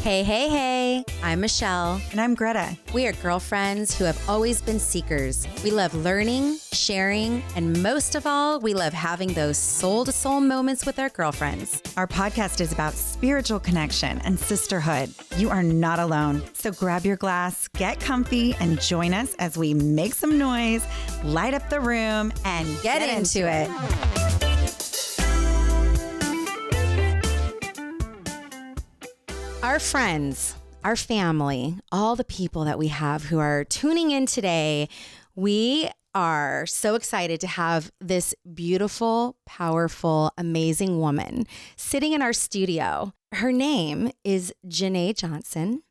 Hey, hey, hey, I'm Michelle. And I'm Greta. We are girlfriends who have always been seekers. We love learning, sharing, and most of all, we love having those soul-to-soul moments with our girlfriends. Our podcast is about spiritual connection and sisterhood. You are not alone. So grab your glass, get comfy, and join us as we make some noise, light up the room, and Get into it. Our friends, our family, all the people that we have who are tuning in today, we are so excited to have this beautiful, powerful, amazing woman sitting in our studio. Her name is Jenée Johnson.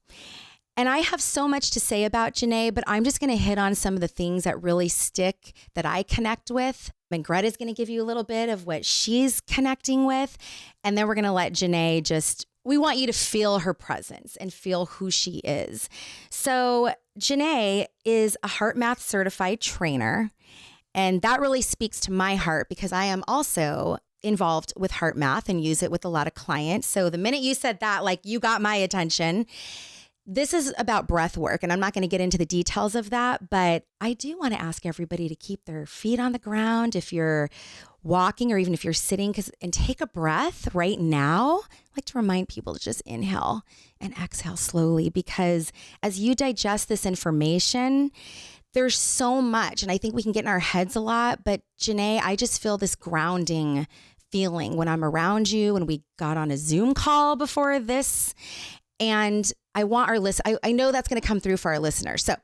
And I have so much to say about Jenée, but I'm just going to hit on some of the things that really stick, that I connect with. And Greta's going to give you a little bit of what she's connecting with. And then we're going to let Jenée we want you to feel her presence and feel who she is. So Jenée is a heart math certified trainer. And that really speaks to my heart because I am also involved with heart math and use it with a lot of clients. So the minute you said that, like, you got my attention. This is about breath work, and I'm not going to get into the details of that, but I do want to ask everybody to keep their feet on the ground if you're walking or even if you're sitting, and take a breath right now. I like to remind people to just inhale and exhale slowly, because as you digest this information, there's so much, and I think we can get in our heads a lot, but Jenée, I just feel this grounding feeling when I'm around you, and we got on a Zoom call before this, and I want our I know that's going to come through for our listeners. So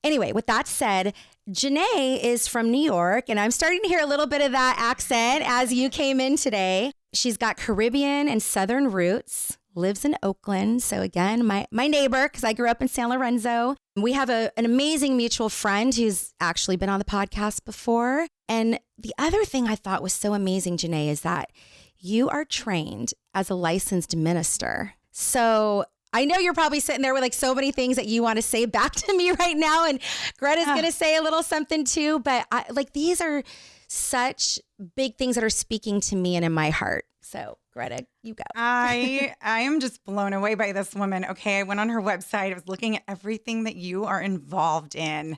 anyway, with that said, Jenée is from New York, and I'm starting to hear a little bit of that accent as you came in today. She's got Caribbean and Southern roots, lives in Oakland. So again, my neighbor, because I grew up in San Lorenzo. We have an amazing mutual friend who's actually been on the podcast before. And the other thing I thought was so amazing, Jenée, is that you are trained as a licensed minister. So I know you're probably sitting there with like so many things that you want to say back to me right now. And Greta's going to say a little something too. But these are such big things that are speaking to me and in my heart. So Greta, you go. I am just blown away by this woman. Okay, I went on her website. I was looking at everything that you are involved in.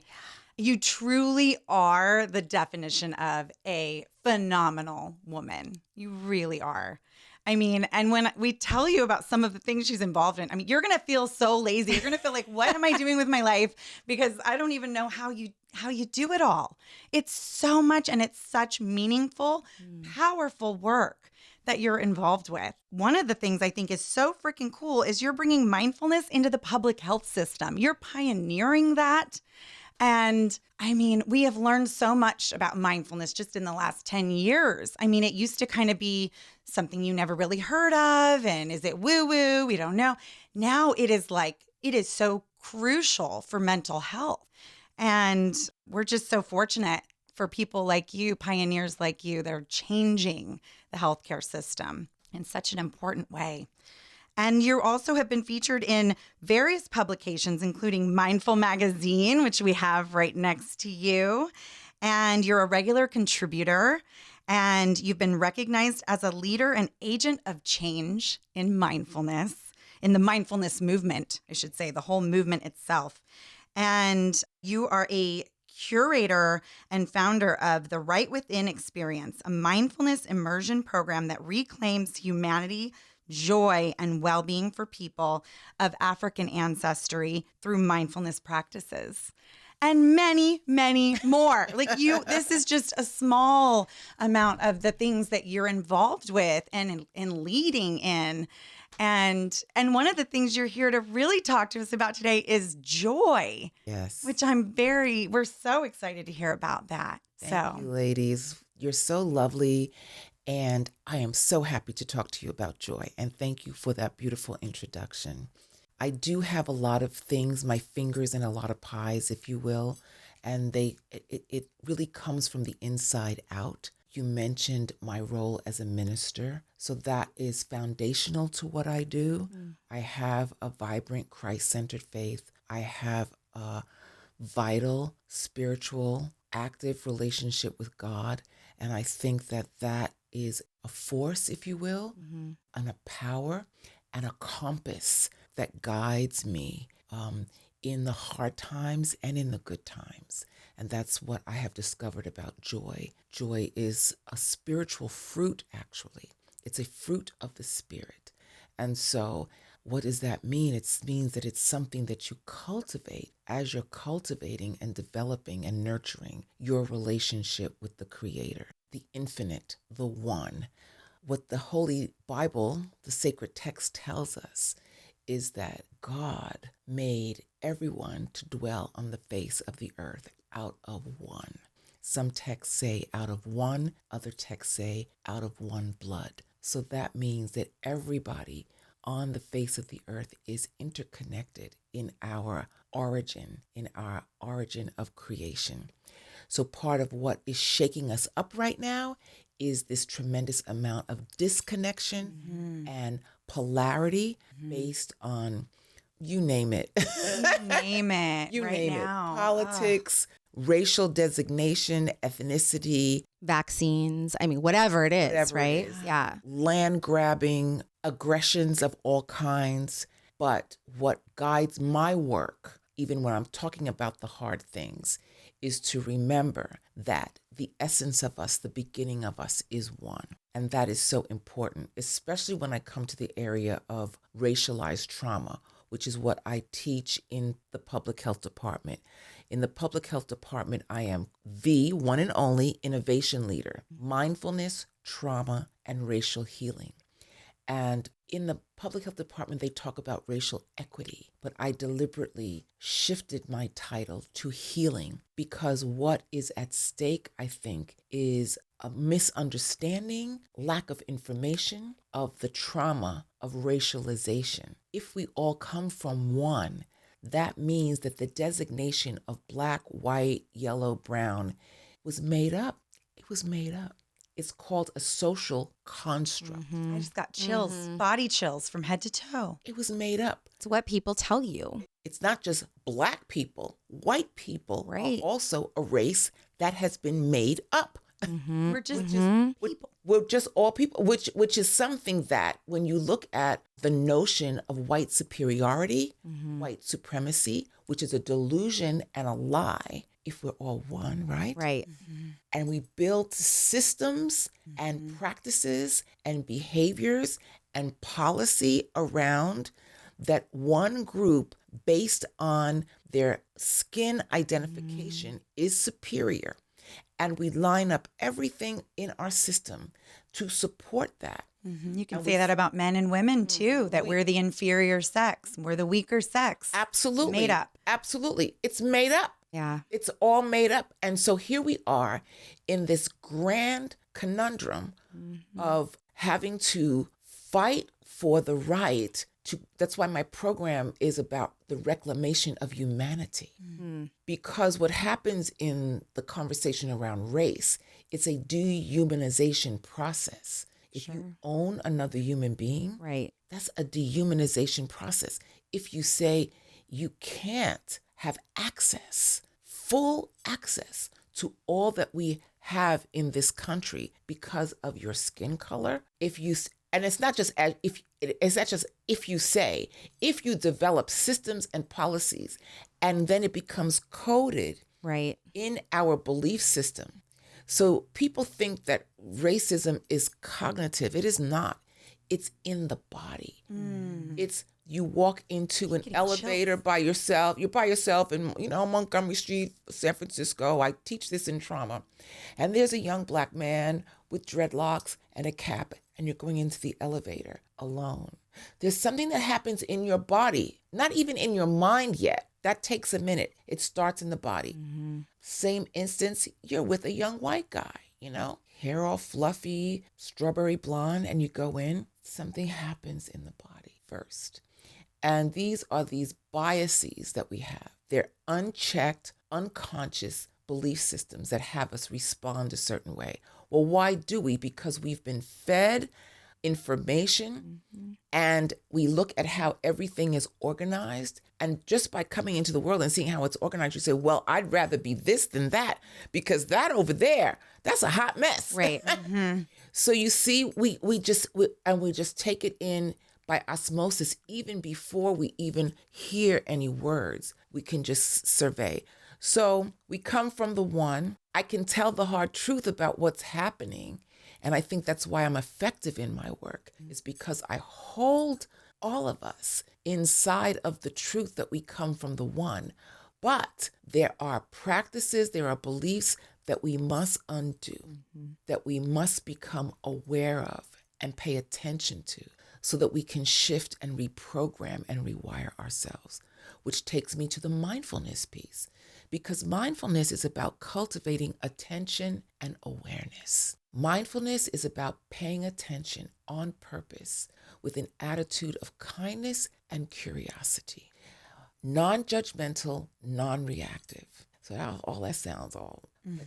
You truly are the definition of a phenomenal woman. You really are. I mean, and when we tell you about some of the things she's involved in, I mean, you're going to feel so lazy. You're going to feel like, what am I doing with my life? Because I don't even know how you do it all. It's so much, and it's such meaningful, powerful work that you're involved with. One of the things I think is so freaking cool is you're bringing mindfulness into the public health system. You're pioneering that. And I mean, we have learned so much about mindfulness just in the last 10 years. I mean, it used to kind of be something you never really heard of. And is it woo-woo? We don't know. Now it is so crucial for mental health. And we're just so fortunate for people like you, pioneers like you, that are changing the healthcare system in such an important way. And you also have been featured in various publications, including Mindful Magazine, which we have right next to you. And you're a regular contributor, and you've been recognized as a leader and agent of change in mindfulness, in the mindfulness movement, I should say, the whole movement itself. And you are a curator and founder of the Right Within Experience, a mindfulness immersion program that reclaims humanity, joy, and well-being for people of African ancestry through mindfulness practices. And many, many more. This is just a small amount of the things that you're involved with and leading in. And one of the things you're here to really talk to us about today is joy. Yes. Which we're so excited to hear about that. Thank you, ladies. You're so lovely. And I am so happy to talk to you about joy. And thank you for that beautiful introduction. I do have a lot of things, my fingers in a lot of pies, if you will. And it really comes from the inside out. You mentioned my role as a minister. So that is foundational to what I do. I have a vibrant Christ-centered faith. I have a vital, spiritual, active relationship with God. And I think that is a force, if you will, and a power and a compass that guides me in the hard times and in the good times. And that's what I have discovered about joy. Joy is a spiritual fruit, actually. It's a fruit of the Spirit. And so what does that mean? It means that it's something that you cultivate as you're cultivating and developing and nurturing your relationship with the Creator, the infinite, the one. What the Holy Bible, the sacred text, tells us is that God made everyone to dwell on the face of the earth out of one. Some texts say out of one, other texts say out of one blood. So that means that everybody on the face of the earth is interconnected in our origin of creation. So part of what is shaking us up right now is this tremendous amount of disconnection and polarity based on, you name it. You name it. You right name now. it. Politics, racial designation, ethnicity, Vaccines. I mean, whatever it is, Whatever it right? is. Yeah. land grabbing, aggressions of all kinds. But what guides my work, even when I'm talking about the hard things, is to remember that the essence of us, the beginning of us, is one. And that is so important, especially when I come to the area of racialized trauma, which is what I teach in the public health department. In the public health department, I am the one and only innovation leader, mindfulness, trauma, and racial healing. And in the public health department, they talk about racial equity, but I deliberately shifted my title to healing because what is at stake, I think, is a misunderstanding, lack of information of the trauma of racialization. If we all come from one, that means that the designation of black, white, yellow, brown was made up. It was made up. It's called a social construct. I just got chills, body chills from head to toe. It was made up. It's what people tell you. It's not just black people. White people Right. are also a race that has been made up. We're just people. We're just all people, which is something that when you look at the notion of white superiority, white supremacy, which is a delusion and a lie, if we're all one, right? Right. And we build systems and practices and behaviors and policy around that one group based on their skin identification is superior. And we line up everything in our system to support that. You can say that about men and women too, that we're the inferior sex, we're the weaker sex. Absolutely. Made up. Absolutely. It's made up. Yeah. It's all made up. And so here we are in this grand conundrum of having to fight for the right to, that's why my program is about the reclamation of humanity. Because what happens in the conversation around race, it's a dehumanization process. If you own another human being, Right. that's a dehumanization process. If you say you can't have access, full access to all that we have in this country because of your skin color, and it's not just if you say, if you develop systems and policies, and then it becomes coded Right. in our belief system. So people think that racism is cognitive. It is not. It's in the body. It's you walk into an elevator by yourself. You're by yourself in, Montgomery Street, San Francisco. I teach this in trauma. And there's a young black man with dreadlocks and a cap, and you're going into the elevator alone. There's something that happens in your body, not even in your mind yet. That takes a minute. It starts in the body. Same instance, you're with a young white guy, hair all fluffy, strawberry blonde, and you go in, something happens in the body first. And these are these biases that we have. They're unchecked, unconscious belief systems that have us respond a certain way. Well, why do we? Because we've been fed information and we look at how everything is organized. And just by coming into the world and seeing how it's organized, you say, well, I'd rather be this than that because that over there, that's a hot mess. Right. So you see, we just take it in by osmosis, even before we even hear any words. We can just survey. So we come from the one. I can tell the hard truth about what's happening. And I think that's why I'm effective in my work, is because I hold all of us inside of the truth that we come from the one. But there are practices, there are beliefs that we must undo, that we must become aware of and pay attention to, so that we can shift and reprogram and rewire ourselves, which takes me to the mindfulness piece. Because mindfulness is about cultivating attention and awareness. Mindfulness is about paying attention on purpose with an attitude of kindness and curiosity. Non-judgmental, non-reactive. So all that sounds all, but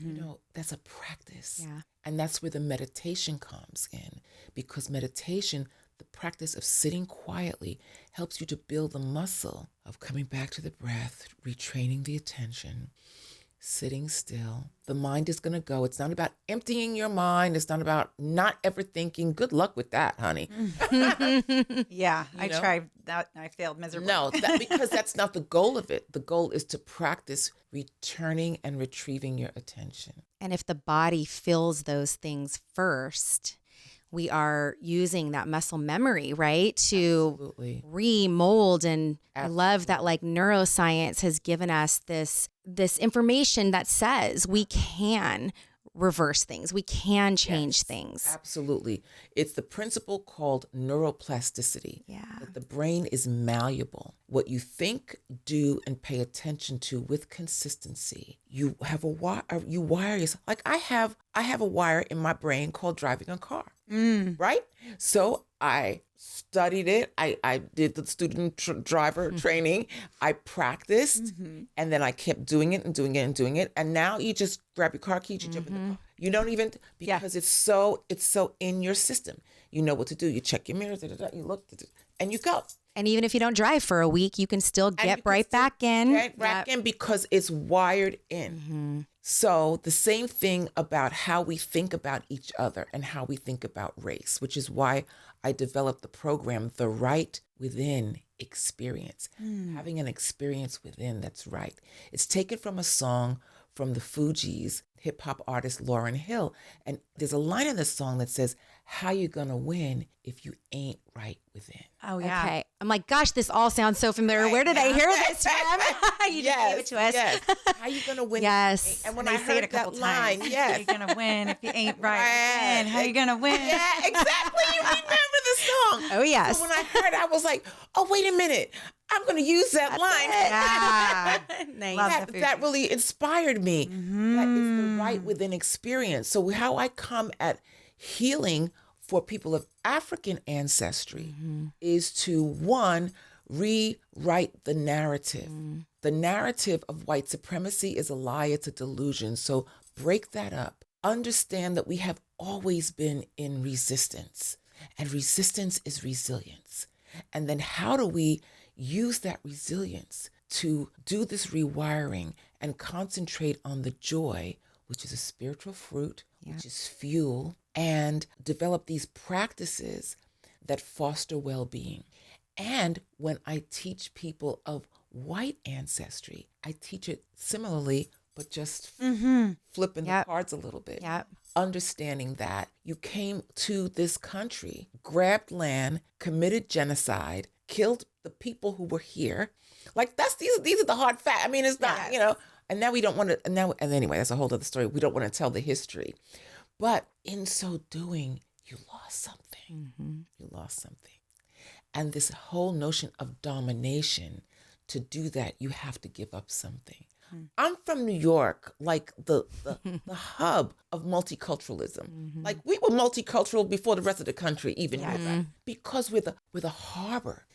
that's a practice. Yeah. And that's where the meditation comes in, because meditation, the practice of sitting quietly, helps you to build the muscle of coming back to the breath, retraining the attention, sitting still. The mind is going to go. It's not about emptying your mind. It's not about not ever thinking. Good luck with that, honey. Yeah, I tried that. I failed miserably. No, because that's not the goal of it. The goal is to practice returning and retrieving your attention. And if the body feels those things first, we are using that muscle memory, right? To Absolutely. remold. And I love that like neuroscience has given us this information that says we can reverse things. We can change things. Absolutely. It's the principle called neuroplasticity. Yeah. That the brain is malleable. What you think, do, and pay attention to with consistency. You have you wire yourself. Like I have a wire in my brain called driving a car. Right? So I studied it. I did the student driver training. I practiced, and then I kept doing it and doing it and doing it. And now you just grab your car keys, you jump in the car. You don't even, because it's so in your system. You know what to do. You check your mirrors, you look, and you go. And even if you don't drive for a week, you can still get right back in. Get back in because it's wired in. So the same thing about how we think about each other and how we think about race, which is why I developed the program, The Right Within Experience. Having an experience within that's right. It's taken from a song from the Fugees, hip hop artist Lauryn Hill. And there's a line in the song that says, how you gonna win if you ain't right within? Oh, yeah. Okay. I'm like, gosh, this all sounds so familiar. Where did I hear this from? You just gave it to us. Yes. How you gonna win? Yes. And when And I they say it heard a couple that line, times. yes. You're going to win if you ain't right. Win. How you going to win? Yeah, exactly. You remember the song. Oh, yes. So when I heard it, I was like, oh, wait a minute. I'm going to use that line. Nice. Love the That really inspired me. That is the right within experience. So how I come at healing for people of African ancestry is to, one, rewrite the narrative. The narrative of white supremacy is a lie, it's a delusion. So break that up. Understand that we have always been in resistance, and resistance is resilience. And then how do we use that resilience to do this rewiring and concentrate on the joy, which is a spiritual fruit, which is fuel, and develop these practices that foster well-being. And when I teach people of white ancestry, I teach it similarly, but just flipping the cards a little bit. Yep. Understanding that you came to this country, grabbed land, committed genocide, killed the people who were here. Like these are the hard facts. I mean, it's not, and now we don't want to, and anyway, that's a whole other story. We don't want to tell the history. But in so doing, you lost something. You lost something. And this whole notion of domination, to do that, you have to give up something. I'm from New York, like the hub of multiculturalism. Like we were multicultural before the rest of the country even knew that. Because we're the harbor.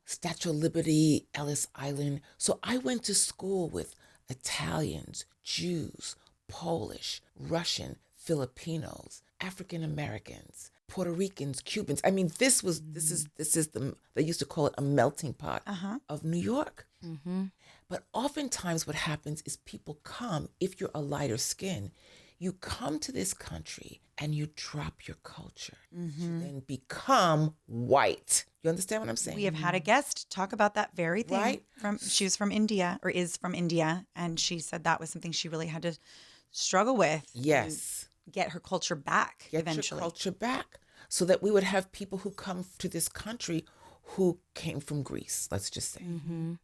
Statue of Liberty, Ellis Island. So I went to school with Italians, Jews, Polish, Russian, Filipinos, African Americans, Puerto Ricans, Cubans. I mean, this is they used to call it a melting pot of New York. But oftentimes what happens is people come, if you're a lighter skin, You come to this country and you drop your culture and become white. You understand what I'm saying? We have had a guest talk about that very thing. Right? She was from India, or is from India, and she said that was something she really had to struggle with. Yes. And get her culture back eventually. Your culture back. So that we would have people who come to this country who came from Greece, let's just say.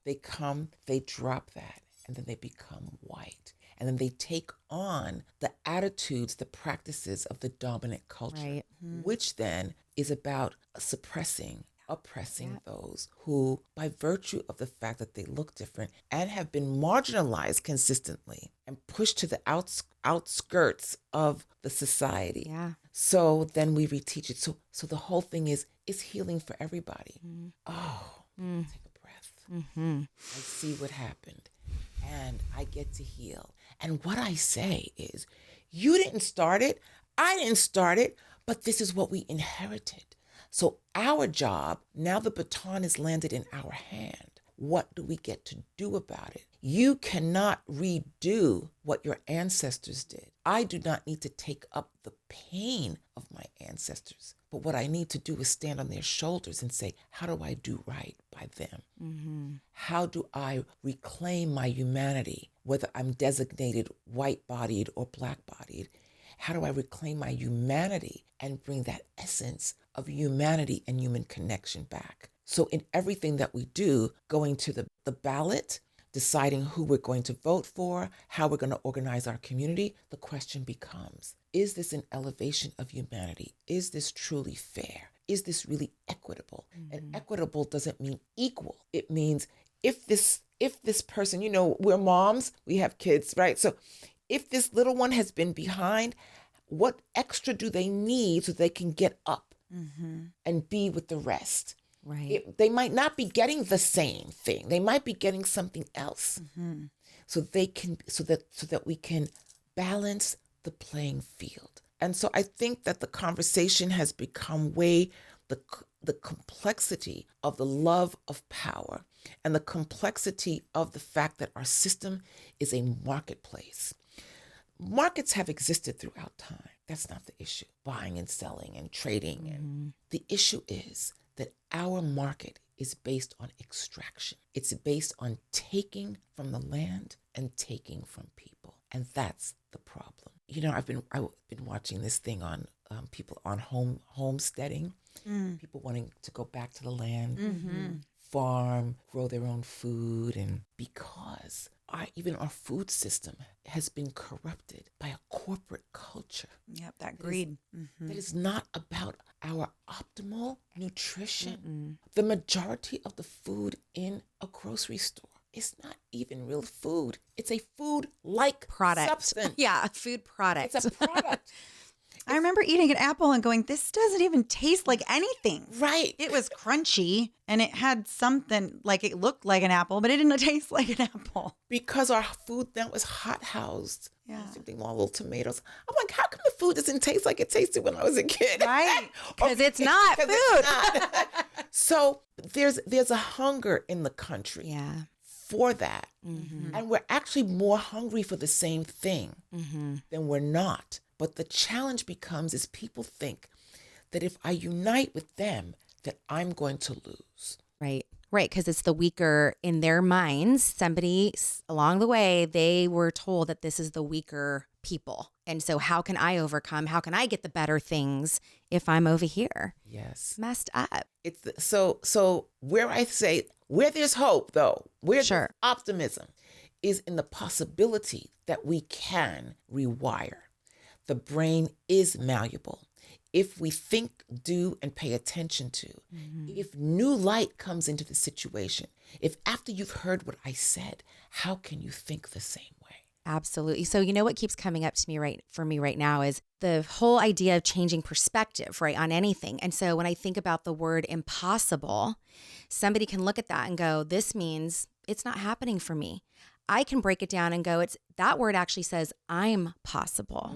They come, they drop that, and then they become white. And then they take on the attitudes, the practices of the dominant culture, which then is about suppressing, oppressing those who, by virtue of the fact that they look different and have been marginalized consistently and pushed to the outskirts of the society. So then we reteach it. So the whole thing is healing for everybody. Take a breath. I see what happened. And I get to heal. And what I say is, you didn't start it, I didn't start it, but this is what we inherited. So our job, now the baton is landed in our hand. What do we get to do about it? You cannot redo what your ancestors did. I do not need to take up the pain of my ancestors. But what I need to do is stand on their shoulders and say, how do I do right by them? How do I reclaim my humanity, whether I'm designated white-bodied or black-bodied? How do I reclaim my humanity and bring that essence of humanity and human connection back? So in everything that we do, going to the ballot, deciding who we're going to vote for, how we're going to organize our community, the question becomes, is this an elevation of humanity? Is this truly fair? Is this really equitable? And equitable doesn't mean equal. It means if this person, we're moms, we have kids, right? So if this little one has been behind, what extra do they need so they can get up and be with the rest? Right. They might not be getting the same thing. They might be getting something else. So that we can balance the playing field. And so I think that the conversation has become the complexity of the love of power and the complexity of the fact that our system is a marketplace. Markets have existed throughout time. That's not the issue. Buying and selling and trading. And the issue is that our market is based on extraction. It's based on taking from the land and taking from people. And that's the problem. I've been watching this thing on people on homesteading, people wanting to go back to the land, farm, grow their own food. And because even our food system has been corrupted by a corporate culture. Yep, that greed. That is not about our optimal nutrition. The majority of the food in a grocery store is not even real food. It's a food-like Product. substance. Yeah, food product. It's a product. I remember eating an apple and going, this doesn't even taste like anything. Right. It was crunchy and it had something like it looked like an apple, but it didn't taste like an apple. Because our food now is hot housed. Yeah. Something more little tomatoes. I'm like, how come the food doesn't taste like it tasted when I was a kid? Right. Because it's not food. It's not. So there's a hunger in the country for that. And we're actually more hungry for the same thing than we're not. But the challenge becomes is people think that if I unite with them, that I'm going to lose. Right. Because it's the weaker in their minds. Somebody along the way, they were told that this is the weaker people. And so how can I overcome? How can I get the better things if I'm over here? Yes. Messed up. So where I say, where there's hope though, where there's optimism is in the possibility that we can rewire. The brain is malleable. If we think, do, and pay attention to, if new light comes into the situation, if after you've heard what I said, how can you think the same way? Absolutely. So what keeps coming up to me right now is the whole idea of changing perspective, right, on anything. And so when I think about the word impossible, somebody can look at that and go, this means it's not happening for me. I can break it down and go, that word actually says I'm possible.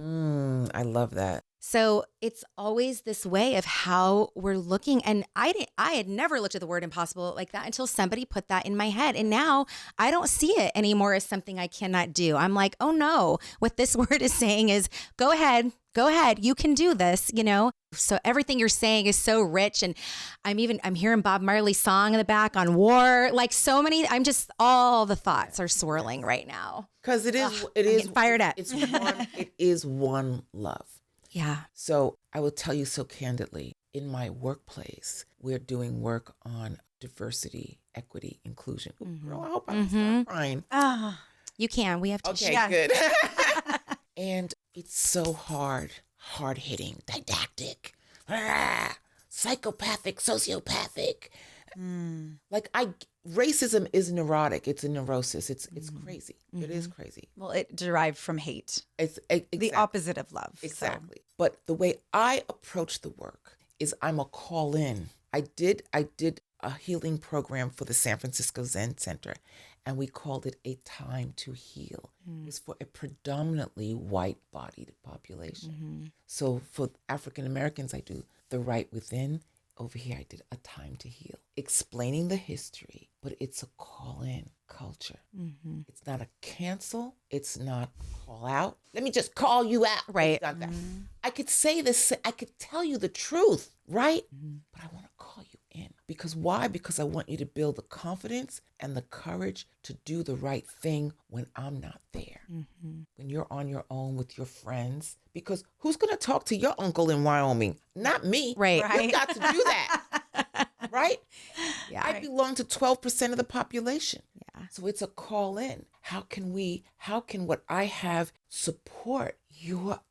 I love that. So it's always this way of how we're looking. And I had never looked at the word impossible like that until somebody put that in my head. And now I don't see it anymore as something I cannot do. I'm like, oh no, what this word is saying is go ahead, you can do this, you know? So everything you're saying is so rich. And I'm hearing Bob Marley's song in the back on war, like so many, all the thoughts are swirling right now. Because it is getting fired up. It is one love. Yeah. So I will tell you so candidly, in my workplace, we're doing work on diversity, equity, inclusion. Girl, I hope I don't start crying. You can. We have to. Okay, good. And it's so hard-hitting, didactic, psychopathic, sociopathic. Like racism is neurotic. It's a neurosis. It's crazy. It is crazy. Well, it derived from hate. It's the opposite of love. Exactly. So. But the way I approach the work is I'm a call in. I did a healing program for the San Francisco Zen Center, and we called it A Time to Heal. It was for a predominantly white-bodied population. So for African Americans, I do The Right Within. Over here, I did A Time to Heal, explaining the history, but it's a call-in culture. It's not a cancel. It's not call out. Let me just call you out. Right. It's not that. I could say this. I could tell you the truth, right? But I want to call you in. Because why? Because I want you to build the confidence and the courage to do the right thing when I'm not there. When you're on your own with your friends. Because who's going to talk to your uncle in Wyoming? Not me. Right. You've got to do that. Right? Yeah. I belong to 12% of the population. Yeah. So it's a call in. How can what I have support your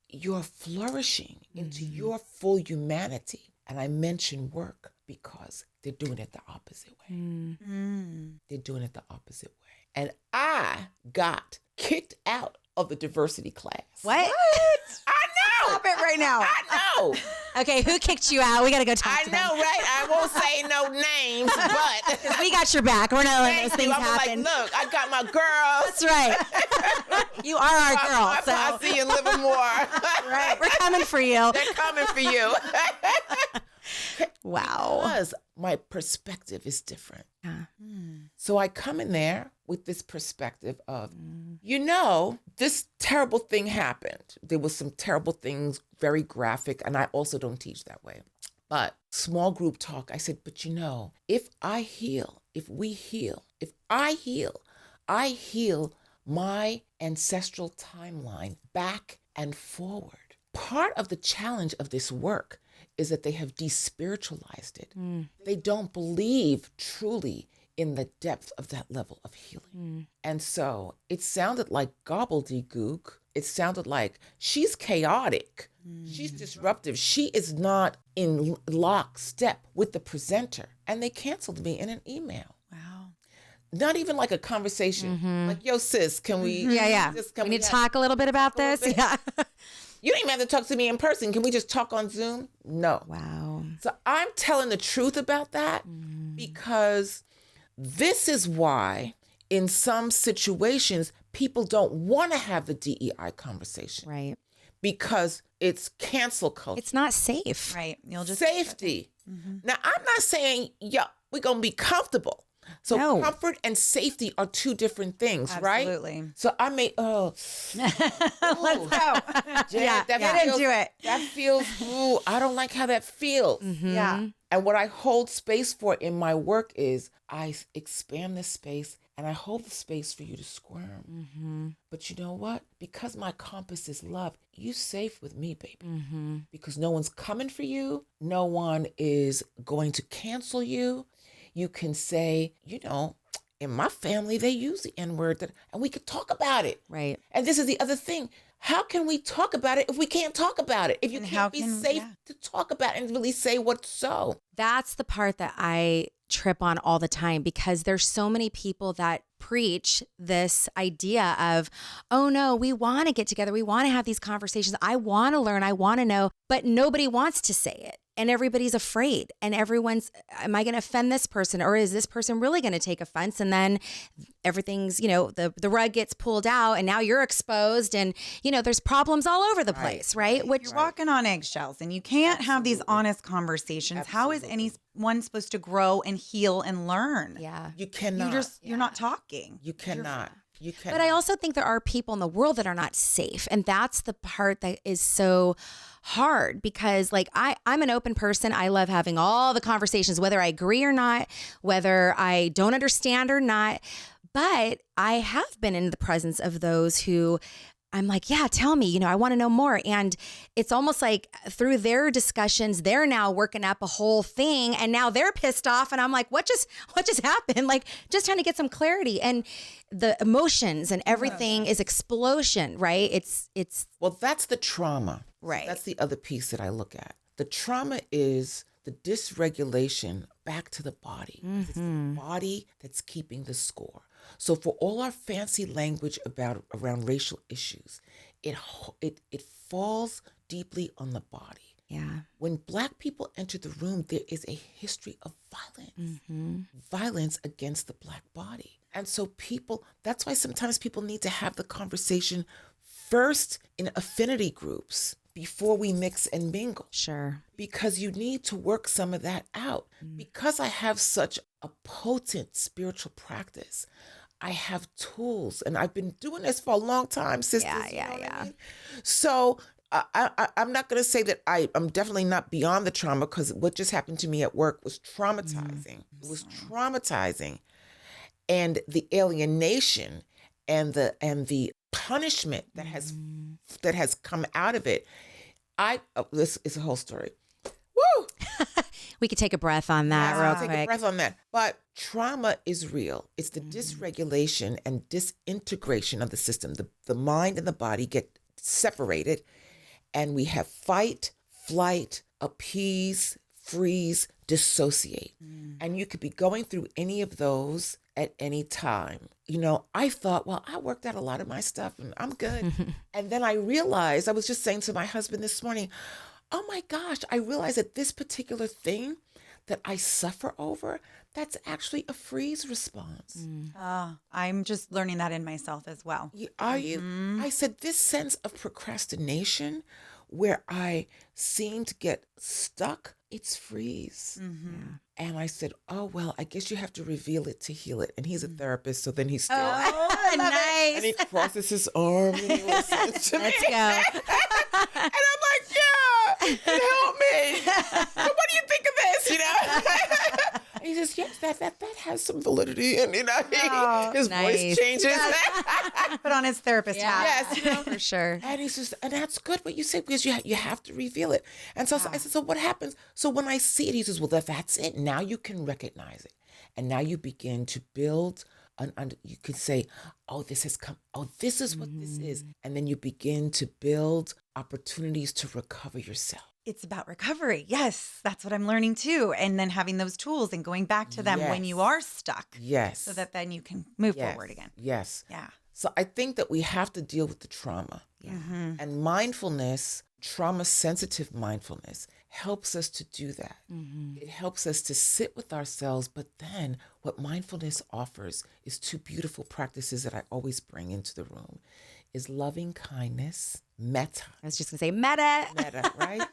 flourishing into your full humanity? And I mention work because they're doing it the opposite way. They're doing it the opposite way. And I got kicked out of the diversity class. What? I know. Stop it right now. I know. Okay, who kicked you out? We got to go talk to them. I know, right? I won't say no names, but We got your back. We're not letting those things happen. Like, look, I got my girls. That's right. You are our girl. I see you in Livermore. Right. We're coming for you. They're coming for you. Wow. Because my perspective is different. Yeah. So I come in there with this perspective of, this terrible thing happened. There was some terrible things, very graphic, and I also don't teach that way. But small group talk, I said, but if I heal, I heal my ancestral timeline back and forward. Part of the challenge of this work is that they have despiritualized it. They don't believe truly in the depth of that level of healing. And so it sounded like gobbledygook. It sounded like she's chaotic. She's disruptive. She is not in lockstep with the presenter. And they canceled me in an email. Wow. Not even like a conversation. Like, yo, sis, can we? Yeah. We need to talk a little bit about this. Yeah. You don't even have to talk to me in person. Can we just talk on Zoom? No. Wow. So I'm telling the truth about that because this is why in some situations people don't want to have the DEI conversation. Right. Because it's cancel culture. It's not safe. Right. You'll just Safety. Now, I'm not saying, we're going to be comfortable. So No. comfort and safety are two different things, right? Absolutely. So I may, Let's go. yeah, Get into it. That feels, I don't like how that feels. Yeah. And what I hold space for in my work is I expand this space and I hold the space for you to squirm. But you know what? Because my compass is love, you safe with me, baby. Because no one's coming for you. No one is going to cancel you. You can say, in my family, they use the N-word, and we could talk about it. Right. And this is the other thing. How can we talk about it if we can't talk about it? If you And can't be safe to talk about it and really say what's so. That's the part that I trip on all the time because there's so many people that preach this idea of, oh no, we want to get together. We want to have these conversations. I want to learn. I want to know, but nobody wants to say it. and everybody's afraid, and everyone's, am I going to offend this person, or is this person really going to take offense? And then everything's, the rug gets pulled out, and now you're exposed, and there's problems all over the place, right? Which You're walking on eggshells, and you can't have these honest conversations. How is anyone supposed to grow and heal and learn? Yeah. You cannot. You're not talking. You cannot. You cannot. But I also think there are people in the world that are not safe. And that's the part that is so hard, because like I'm an open person. I love having all the conversations, whether I agree or not, whether I don't understand or not. But I have been in the presence of those who I'm like, yeah, tell me, I want to know more. And it's almost like through their discussions, they're now working up a whole thing, and now they're pissed off. And I'm like, what just happened? Like, just trying to get some clarity. And the emotions and everything is explosion, right? It's Well, that's the trauma. Right. That's the other piece that I look at. The trauma is the dysregulation back to the body. It's the body that's keeping the score. So for all our fancy language around racial issues, it falls deeply on the body. Yeah. When Black people enter the room, there is a history of violence against the Black body. And so that's why sometimes people need to have the conversation first in affinity groups before we mix and mingle. Sure. Because you need to work some of that out. Because I have such a potent spiritual practice, I have tools, and I've been doing this for a long time, sisters. Yeah. I mean? So I'm not going to say that I'm definitely not beyond the trauma, because what just happened to me at work was traumatizing. It was traumatizing. And the alienation and the punishment that has come out of it. This is a whole story. Woo! We could take a breath on that real quick. Take a breath on that. But trauma is real. It's the dysregulation and disintegration of the system. The mind and the body get separated, and we have fight, flight, appease, freeze, dissociate. And you could be going through any of those at any time. I thought, well, I worked out a lot of my stuff and I'm good. And then I realized, I was just saying to my husband this morning, oh my gosh, I realized that this particular thing that I suffer over, that's actually a freeze response. I'm just learning that in myself as well. Are you? I said, this sense of procrastination where I seem to get stuck, it's freeze. And I said, oh, well, I guess you have to reveal it to heal it. And he's a therapist, so then he's still. Oh, nice. And he crosses his arm and he listens to me. Let's go. And I'm like, yeah, help me. So what do you think of this? And he says, yes, that has some validity. And, his voice changes. Put on his therapist hat. Yes, For sure. And he says, and that's good what you say, because you have to reveal it. And so I said, so what happens? So when I see it, he says, well, that's it. Now you can recognize it. And now you begin to build, you could say, oh, this has come. Oh, this is what this is. And then you begin to build opportunities to recover yourself. It's about recovery. Yes, that's what I'm learning too. And then having those tools and going back to them when you are stuck. Yes. So that then you can move forward again. Yes. Yeah. So I think that we have to deal with the trauma. And mindfulness, trauma-sensitive mindfulness, helps us to do that. It helps us to sit with ourselves. But then what mindfulness offers is two beautiful practices that I always bring into the room, is loving kindness, metta. I was just going to say meta. Metta, right?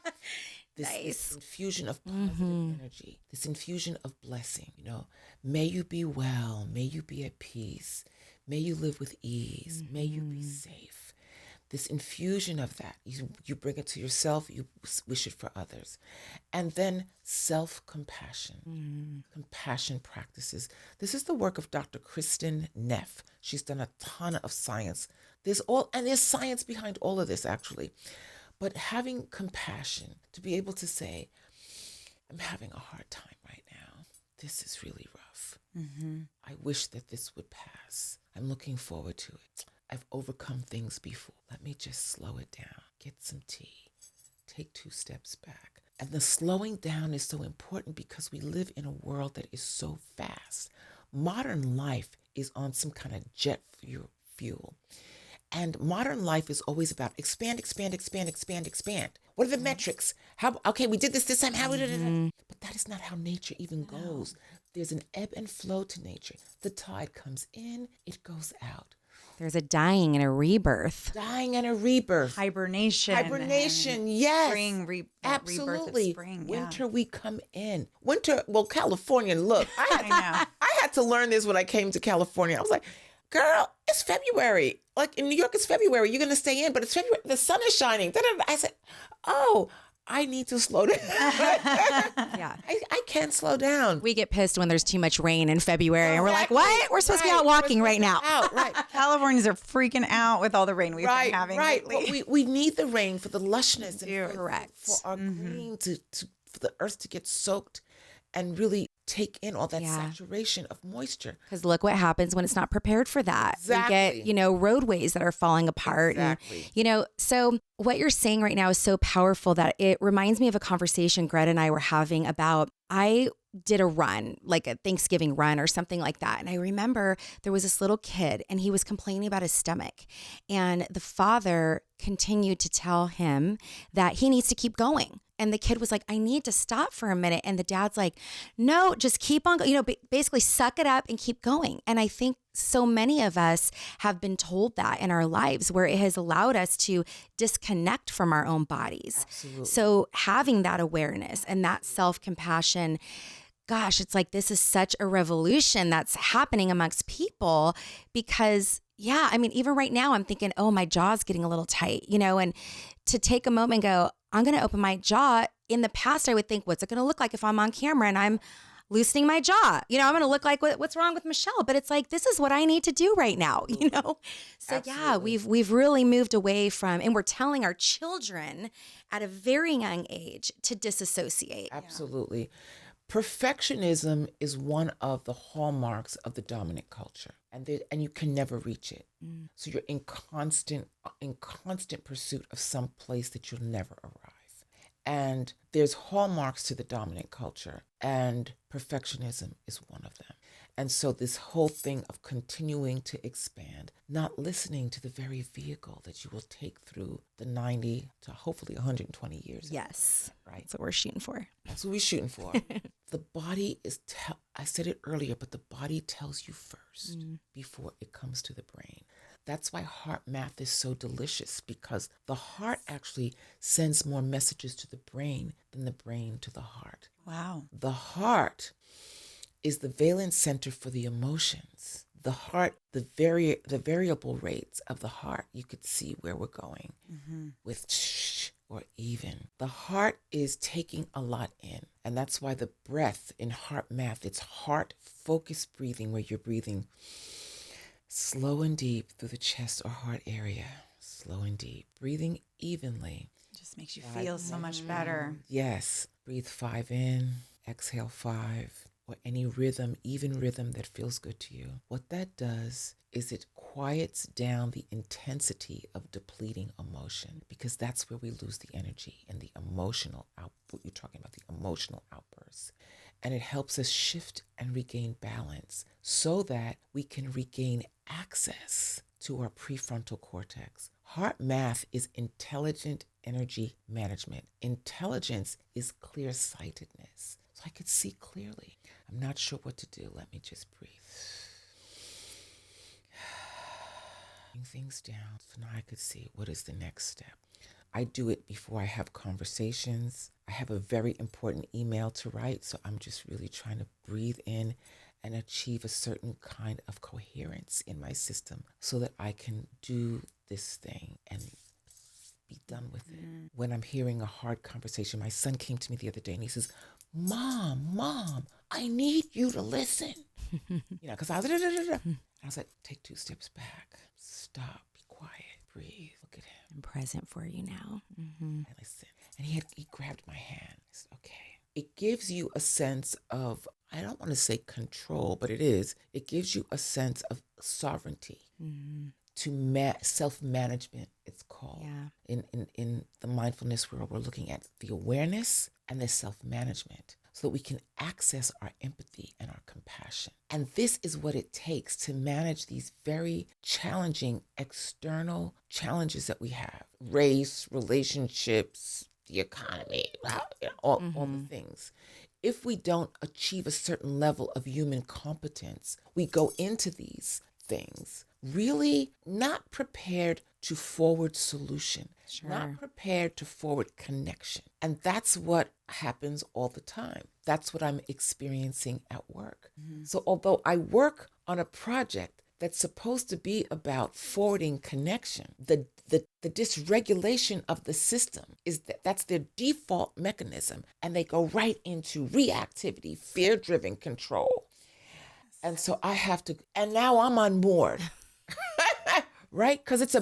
This Nice. infusion of positive energy, this infusion of blessing. May you be well, may you be at peace, may you live with ease, may you be safe. This infusion of that, you bring it to yourself, you wish it for others. And then self-compassion, compassion practices. This is the work of Dr. Kristen Neff. She's done a ton of science. There's science behind all of this, actually. But having compassion, to be able to say, I'm having a hard time right now. This is really rough. I wish that this would pass. I'm looking forward to it. I've overcome things before. Let me just slow it down. Get some tea. Take 2 steps back. And the slowing down is so important because we live in a world that is so fast. Modern life is on some kind of jet fuel. And modern life is always about expand, expand, expand, expand, expand. What are the metrics? Okay, we did this time. But that is not how nature even goes. There's an ebb and flow to nature. The tide comes in, it goes out. There's a dying and a rebirth. Dying and a rebirth. Hibernation, yes. Spring, rebirth Absolutely. of spring. Winter, we come in. Winter, well, California, look. I know. I had to learn this when I came to California. I was like, girl, it's February. Like in New York, it's February. You're going to stay in, but it's February. The sun is shining. I said, oh, I need to slow down. Yeah. I can't slow down. We get pissed when there's too much rain in February and we're like, Exactly. what? We're supposed to be out walking right now. Right. Californians are freaking out with all the rain we've been having lately. But we need the rain for the lushness and Correct. for our green for the earth to get soaked and really take in all that saturation of moisture. Because look what happens when it's not prepared for that. Exactly. We get, roadways that are falling apart. Exactly. And, so what you're saying right now is so powerful that it reminds me of a conversation Greta and I were having about, I did a run, like a Thanksgiving run or something like that. And I remember there was this little kid and he was complaining about his stomach. And the father continued to tell him that he needs to keep going. And the kid was like, I need to stop for a minute. And the dad's like, no, just keep on, basically suck it up and keep going. And I think so many of us have been told that in our lives where it has allowed us to disconnect from our own bodies. Absolutely. So having that awareness and that self-compassion, gosh, it's like this is such a revolution that's happening amongst people because even right now I'm thinking, oh, my jaw's getting a little tight, and to take a moment and go, I'm going to open my jaw. In the past, I would think, what's it going to look like if I'm on camera and I'm loosening my jaw? I'm going to look like what's wrong with Michelle? But it's like, this is what I need to do right now, So Absolutely. we've really moved away from, and we're telling our children at a very young age to disassociate. Absolutely. Perfectionism is one of the hallmarks of the dominant culture, and you can never reach it. So you're in constant pursuit of some place that you'll never arrive. And there's hallmarks to the dominant culture, and perfectionism is one of them. And so this whole thing of continuing to expand, not listening to the very vehicle that you will take through the 90 to hopefully 120 years. Yes. Right. That's what we're shooting for. That's what we're shooting for. The body is, I said it earlier, but the body tells you first before it comes to the brain. That's why heart math is so delicious, because the heart actually sends more messages to the brain than the brain to the heart. Wow. The heart is the valence center for the emotions. The heart, the variable rates of the heart, you could see where we're going with shh or even. The heart is taking a lot in. And that's why the breath in heart math, it's heart focused breathing, where you're breathing slow and deep through the chest or heart area. Slow and deep. Breathing evenly. It just makes you feel so much better. Yes. Breathe 5 in, exhale 5, or any rhythm, even rhythm that feels good to you. What that does is it quiets down the intensity of depleting emotion, because that's where we lose the energy in the emotional what you're talking about, the emotional outbursts. And it helps us shift and regain balance so that we can regain access to our prefrontal cortex. Heart math is intelligent energy management. Intelligence is clear-sightedness. So I could see clearly. I'm not sure what to do. Let me just breathe. Bring things down. So now I could see what is the next step. I do it before I have conversations. I have a very important email to write, so I'm just really trying to breathe in and achieve a certain kind of coherence in my system so that I can do this thing and be done with it. When I'm hearing a hard conversation, my son came to me the other day and he says, Mom, I need you to listen. Because I was like, take 2 steps back, stop, be quiet, breathe, look at him. I'm present for you now. And listen. And he grabbed my hand. He said, okay. It gives you a sense of, I don't want to say control, but it is. It gives you a sense of sovereignty. To self-management, it's called. Yeah. In the mindfulness world, we're looking at the awareness and the self-management so that we can access our empathy and our compassion. And this is what it takes to manage these very challenging external challenges that we have. Race, relationships, the economy, all the things. If we don't achieve a certain level of human competence, we go into these things really not prepared to forward solution, not prepared to forward connection. And that's what happens all the time. That's what I'm experiencing at work. So although I work on a project that's supposed to be about forwarding connection, the dysregulation of the system is that's their default mechanism, and they go right into reactivity, fear-driven control. And so I have to, and now I'm on board. Right? Because it's a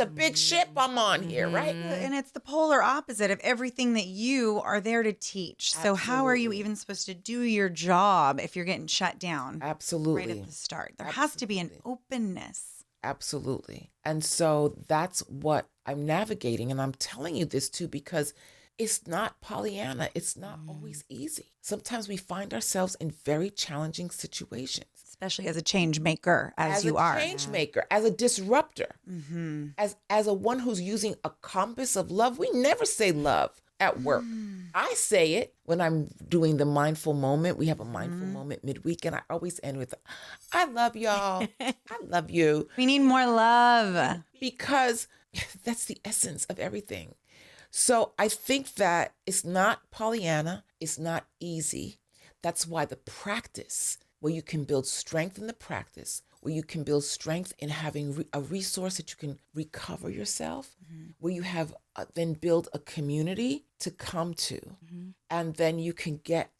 big ship I'm on here, right? And it's the polar opposite of everything that you are there to teach. So how are you even supposed to do your job if you're getting shut down? Absolutely. Right at the start. There has to be an openness. Absolutely. And so that's what I'm navigating. And I'm telling you this too, because it's not Pollyanna. It's not always easy. Sometimes we find ourselves in very challenging situations. Especially as a change maker, as you are. As a change maker, as a disruptor, as a one who's using a compass of love. We never say love at work. I say it when I'm doing the mindful moment. We have a mindful moment midweek, and I always end with, I love y'all. I love you. We need more love. Because that's the essence of everything. So I think that it's not Pollyanna. It's not easy. That's why the practice, where you can build strength in the practice, where you can build strength in having a resource that you can recover yourself, where you have then build a community to come to. And then you can get,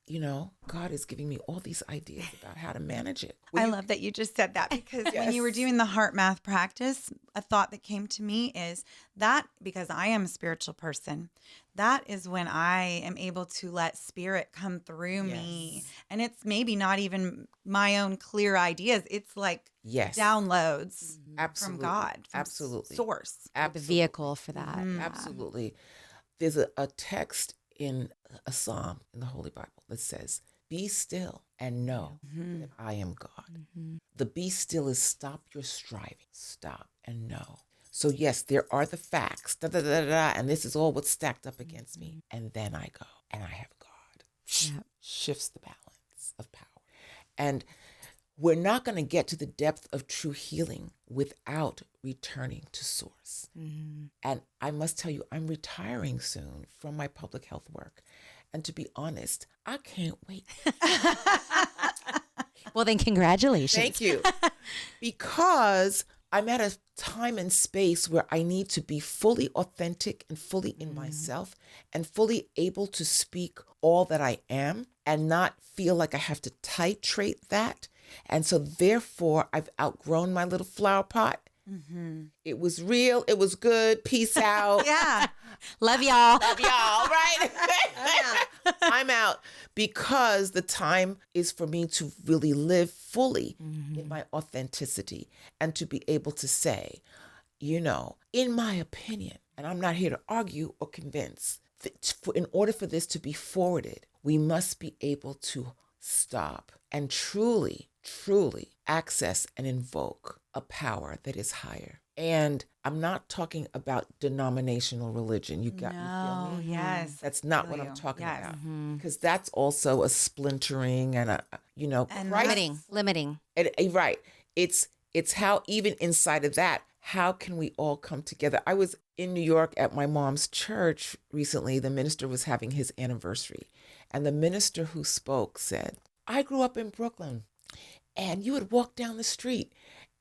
God is giving me all these ideas about how to manage it. I love that you just said that, because when you were doing the heart math practice, a thought that came to me is that, because I am a spiritual person, that is when I am able to let spirit come through me. And it's maybe not even my own clear ideas. It's like downloads from God, from source. The vehicle for that. Absolutely. There's a text in a psalm in the Holy Bible that says, be still and know that I am God. The be still is stop your striving. Stop and know. So yes, there are the facts, and this is all what's stacked up against me. And then I go and I have God. Shifts the balance of power. And we're not going to get to the depth of true healing without returning to source. And I must tell you, I'm retiring soon from my public health work. And to be honest, I can't wait. Well, then congratulations. Thank you. Because I'm at a time and space where I need to be fully authentic and fully in myself and fully able to speak all that I am and not feel like I have to titrate that. And so therefore, I've outgrown my little flower pot. It was real. It was good. Peace out. Love y'all. Love y'all, right? I'm out, because the time is for me to really live fully in my authenticity and to be able to say, in my opinion, and I'm not here to argue or convince, in order for this to be forwarded, we must be able to stop and truly access and invoke a power that is higher. And I'm not talking about denominational religion. You feel me? Yes. That's not what I'm talking about. Because that's also a splintering and and limiting. Right. It's how even inside of that, how can we all come together? I was in New York at my mom's church recently. The minister was having his anniversary. And the minister who spoke said, I grew up in Brooklyn, and you would walk down the street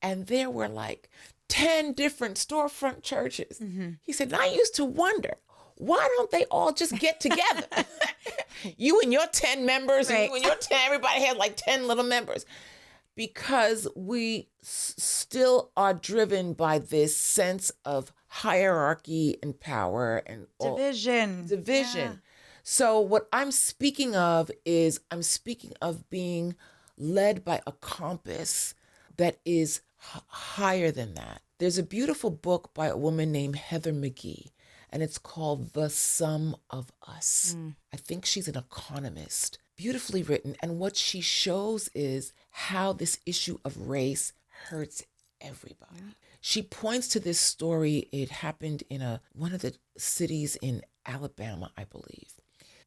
and there were like 10 different storefront churches. He said, and I used to wonder, why don't they all just get together? You and your 10 members, and you and your 10, everybody had like 10 little members. Because we still are driven by this sense of hierarchy and power and division. Yeah. So what I'm speaking of is being led by a compass that is higher than that. There's a beautiful book by a woman named Heather McGhee, and it's called The Sum of Us. I think she's an economist, beautifully written. And what she shows is how this issue of race hurts everybody. Yeah. She points to this story. It happened in one of the cities in Alabama, I believe.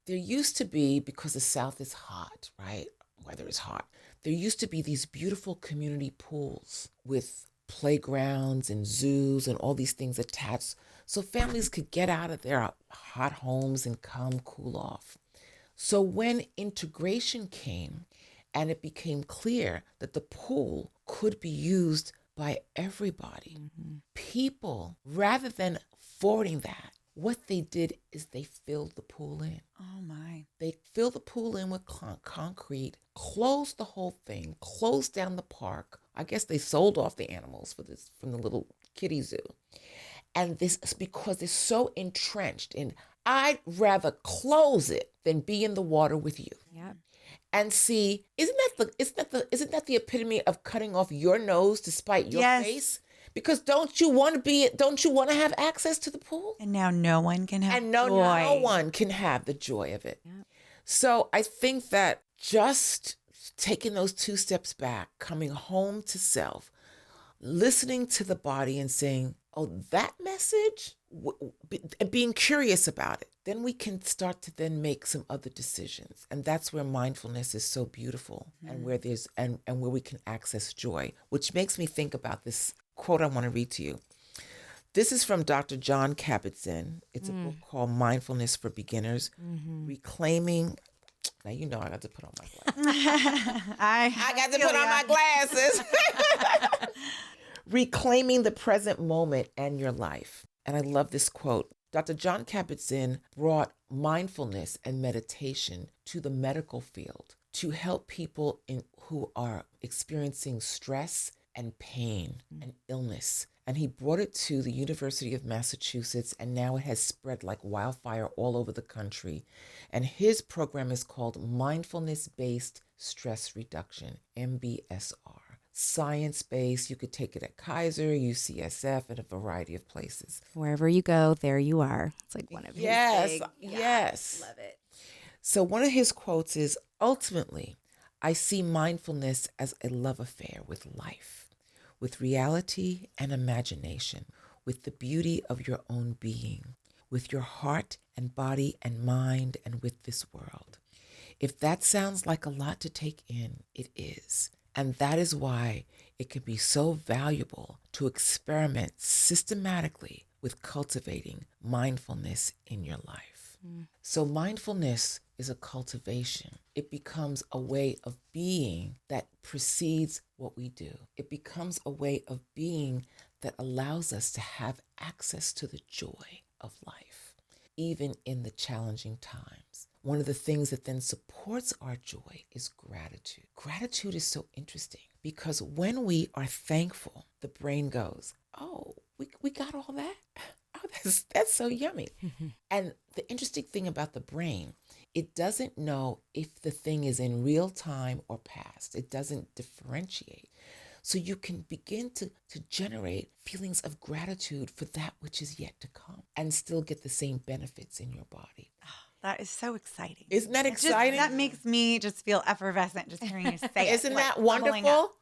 There used to be, because the South is hot, right? Weather is hot. There used to be these beautiful community pools with playgrounds and zoos and all these things attached, so families could get out of their hot homes and come cool off. So when integration came and it became clear that the pool could be used by everybody, people, rather than forwarding that, what they did is they filled the pool in. Oh my. They filled the pool in with concrete, closed the whole thing, closed down the park. I guess they sold off the animals from the little kiddie zoo. And this is because they're so entrenched in, I'd rather close it than be in the water with you. Yeah. And see, isn't that the epitome of cutting off your nose to spite your face? Because don't you want to have access to the pool? And now no one can have no one can have the joy of it. Yeah. So I think that just taking those 2 steps back, coming home to self, listening to the body and saying, oh, that message, and being curious about it, then we can start to then make some other decisions. And that's where mindfulness is so beautiful, and where there's and where we can access joy, which makes me think about this quote I want to read to you. This is from Dr. John Kabat-Zinn. It's a book called Mindfulness for Beginners, Reclaiming. Now, you know I got to put on my glasses. I got to put on my glasses. Reclaiming the present moment and your life. And I love this quote. Dr. John Kabat-Zinn brought mindfulness and meditation to the medical field to help people who are experiencing stress and pain and illness. And he brought it to the University of Massachusetts, and now it has spread like wildfire all over the country. And his program is called Mindfulness-Based Stress Reduction, MBSR. Science-based. You could take it at Kaiser, UCSF, and a variety of places. Wherever you go, there you are. It's like one of his big, yes. Love it. So one of his quotes is, ultimately, I see mindfulness as a love affair with life, with reality and imagination, with the beauty of your own being, with your heart and body and mind, and with this world. If that sounds like a lot to take in, it is. And that is why it can be so valuable to experiment systematically with cultivating mindfulness in your life. So mindfulness is a cultivation. It becomes a way of being that precedes what we do. It becomes a way of being that allows us to have access to the joy of life, even in the challenging times. One of the things that then supports our joy is gratitude. Gratitude is so interesting because when we are thankful, the brain goes, oh, we got all that? Oh, that's so yummy. And the interesting thing about the brain, it doesn't know if the thing is in real time or past. It doesn't differentiate. So you can begin to generate feelings of gratitude for that which is yet to come and still get the same benefits in your body. That is so exciting. Isn't that exciting? That makes me just feel effervescent just hearing you say it. Isn't that wonderful?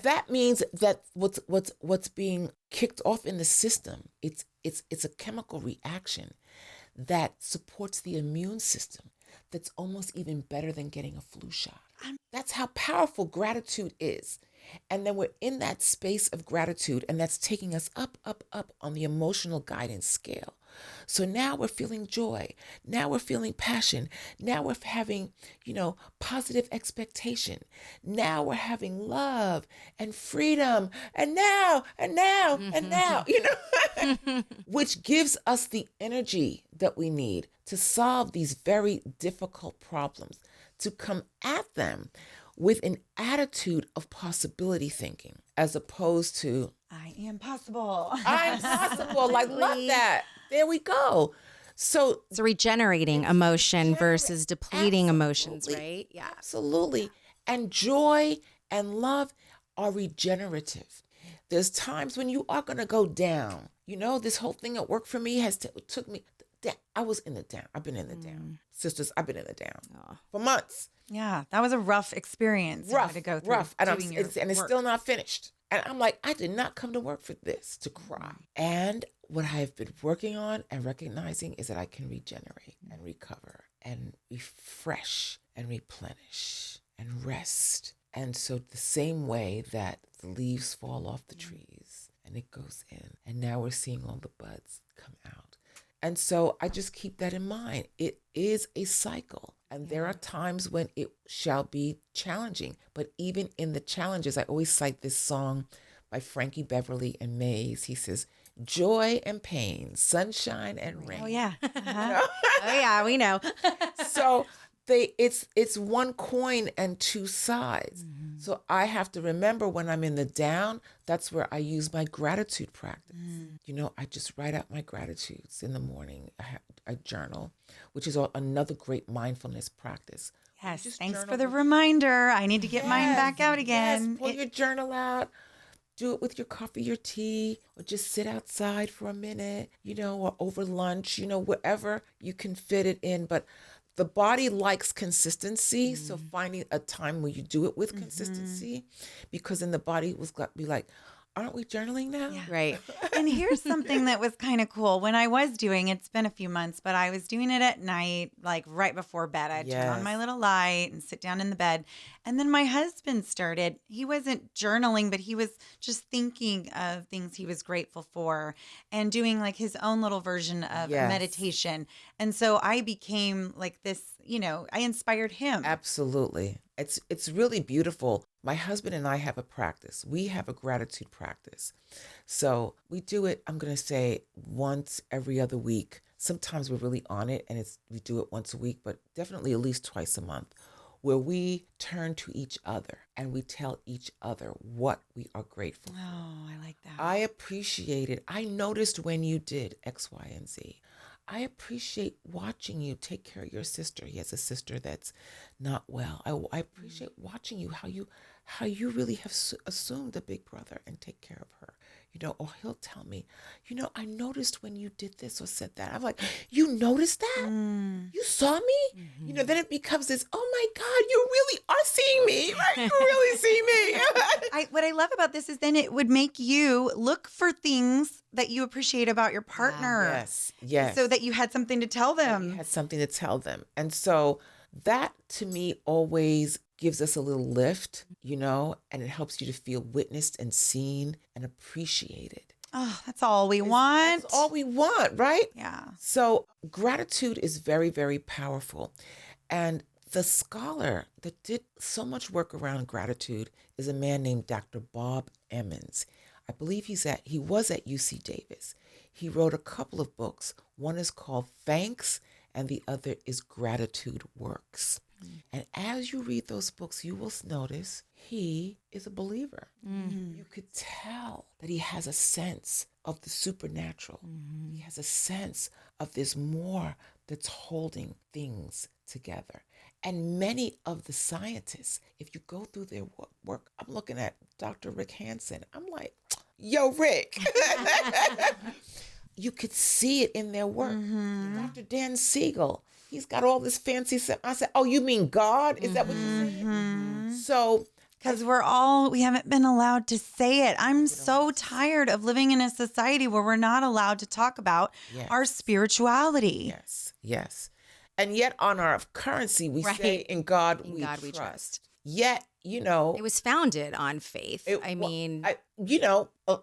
That means that what's being kicked off in the system, it's a chemical reaction that supports the immune system that's almost even better than getting a flu shot. That's how powerful gratitude is. And then we're in that space of gratitude, and that's taking us up, up, up on the emotional guidance scale. So now we're feeling joy. Now we're feeling passion. Now we're having, positive expectation. Now we're having love and freedom. And now, which gives us the energy that we need to solve these very difficult problems, to come at them with an attitude of possibility thinking, as opposed to, I am possible. I'm possible. Like, love that. There we go. So it's a regenerating emotion versus depleting emotions, right? Yeah. Absolutely. And joy and love are regenerative. There's times when you are going to go down. This whole thing at work for me took me, I was in the down. I've been in the down. Sisters, I've been in the down Oh. for months. Yeah, that was a rough experience you had to go through. And it's work. still not finished. And I'm like, I did not come to work for this, to cry. And what I've been working on and recognizing is that I can regenerate and recover and refresh and replenish and rest. And so the same way that the leaves fall off the trees and it goes in, and now we're seeing all the buds come out. And so I just keep that in mind. It is a cycle. And there are times when it shall be challenging. But even in the challenges, I always cite this song by Frankie Beverly and Mays. He says, joy and pain, sunshine and rain. Oh, yeah. Oh yeah, we know. So it's one coin and two sides. So I have to remember when I'm in the down, that's where I use my gratitude practice. I just write out my gratitudes in the morning. I journal, which is another great mindfulness practice. Yes, Just thanks journal for the with- reminder. I need to get mine back out again. Yes, pull your journal out. Do it with your coffee, your tea, or just sit outside for a minute, or over lunch, wherever you can fit it in. But the body likes consistency. So finding a time where you do it with consistency, because then the body will be like, aren't we journaling now? Yeah. Right. And here's something that was kind of cool. When I was doing it's been a few months, but I was doing it at night, like right before bed. I'd turn on Yes. my little light and sit down in the bed. And then my husband started, he wasn't journaling, but he was just thinking of things he was grateful for and doing like his own little version of Yes. meditation. And so I became like this, I inspired him. Absolutely. It's really beautiful. My husband and I have a practice. We have a gratitude practice. So we do it, I'm going to say, once every other week. Sometimes we're really on it and we do it once a week, but definitely at least twice a month, where we turn to each other and we tell each other what we are grateful for. Oh, I like that. I appreciate it. I noticed when you did X, Y, and Z. I appreciate watching you take care of your sister. He has a sister that's not well. I appreciate watching you, how you really have assumed a big brother and take care of her. Or he'll tell me, I noticed when you did this or said that. I'm like, you noticed that? You saw me? Then it becomes this, oh my God, you really are seeing me, right? You really see me. What I love about this is then it would make you look for things that you appreciate about your partner. Yes. So that you had something to tell them. You had something to tell them. And so that to me always gives us a little lift, and it helps you to feel witnessed and seen and appreciated. Oh, that's all we want. That's all we want, right? Yeah. So gratitude is very, very powerful. And the scholar that did so much work around gratitude is a man named Dr. Bob Emmons. I believe he was at UC Davis. He wrote a couple of books. One is called Thanks, and the other is Gratitude Works. And as you read those books, you will notice he is a believer. You could tell that he has a sense of the supernatural. He has a sense of there's more that's holding things together. And many of the scientists, if you go through their work, I'm looking at Dr. Rick Hansen. I'm like, yo, Rick. You could see it in their work. Dr. Dan Siegel, he's got all this fancy stuff. I said, oh, you mean God? Is that what you're saying? So, Because we haven't been allowed to say it. I'm so tired of living in a society where we're not allowed to talk about our spirituality. Yes. And yet on our currency, we say, in God we trust. Yet, it was founded on faith. a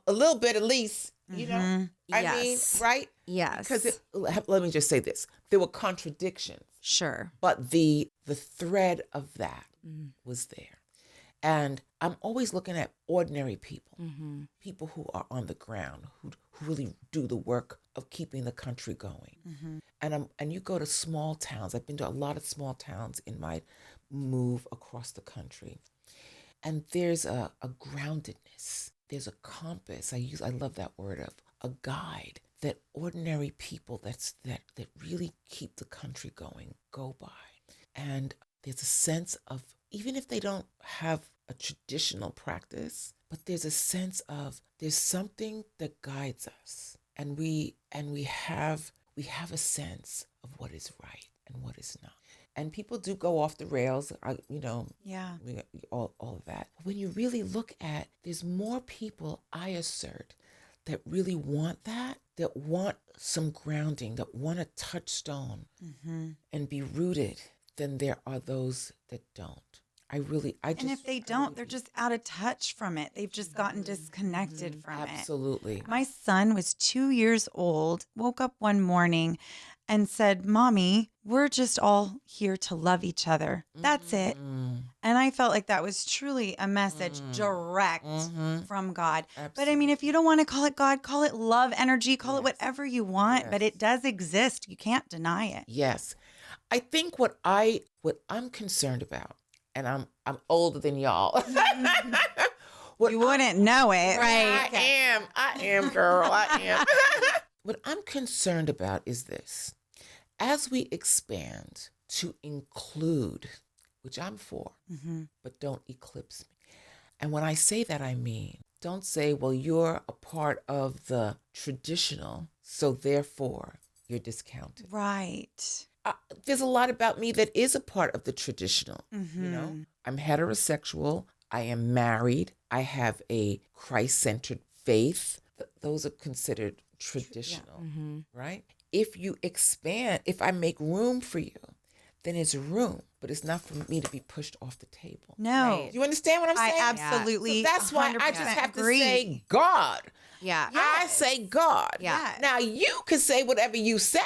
little bit at least, I mean, right? Yes. Because let me just say this. There were contradictions. Sure. But the thread of that was there. And I'm always looking at ordinary people, people who are on the ground, who really do the work of keeping the country going. And you go to small towns. I've been to a lot of small towns in my move across the country. And there's a groundedness. There's a compass. I love that word, of a guide that ordinary people that really keep the country going go by. And there's a sense of, even if they don't have a traditional practice, but there's a sense of there's something that guides us. And we have we have a sense of what is right and what is not. And people do go off the rails, Yeah. all of that. When you really look at, there's more people, I assert, that really want that want some grounding, that want a touchstone and be rooted, than there are those that don't. And if they don't, they're just out of touch from it. They've just gotten disconnected from it. Absolutely. My son was 2 years old, woke up one morning and said, "Mommy, we're just all here to love each other. That's it." And I felt like that was truly a message direct from God. But I mean, if you don't want to call it God, call it love energy, call it whatever you want, but it does exist. You can't deny it. Yes. I think what I'm concerned about, and I'm older than y'all. You wouldn't know it. Right. I am, girl. I am. What I'm concerned about is this. As we expand to include, which I'm for, but don't eclipse me. And when I say that, I mean, don't say, well, you're a part of the traditional, so therefore you're discounted. Right. There's a lot about me that is a part of the traditional. I'm heterosexual. I am married. I have a Christ-centered faith. Those are considered traditional, right? If you expand, if I make room for you, then it's room, but it's not for me to be pushed off the table. No. Right. You understand what I'm saying? I absolutely So that's why I just 100% have agree. to say God. Yeah. I say God. Yeah. Now you can say whatever you say.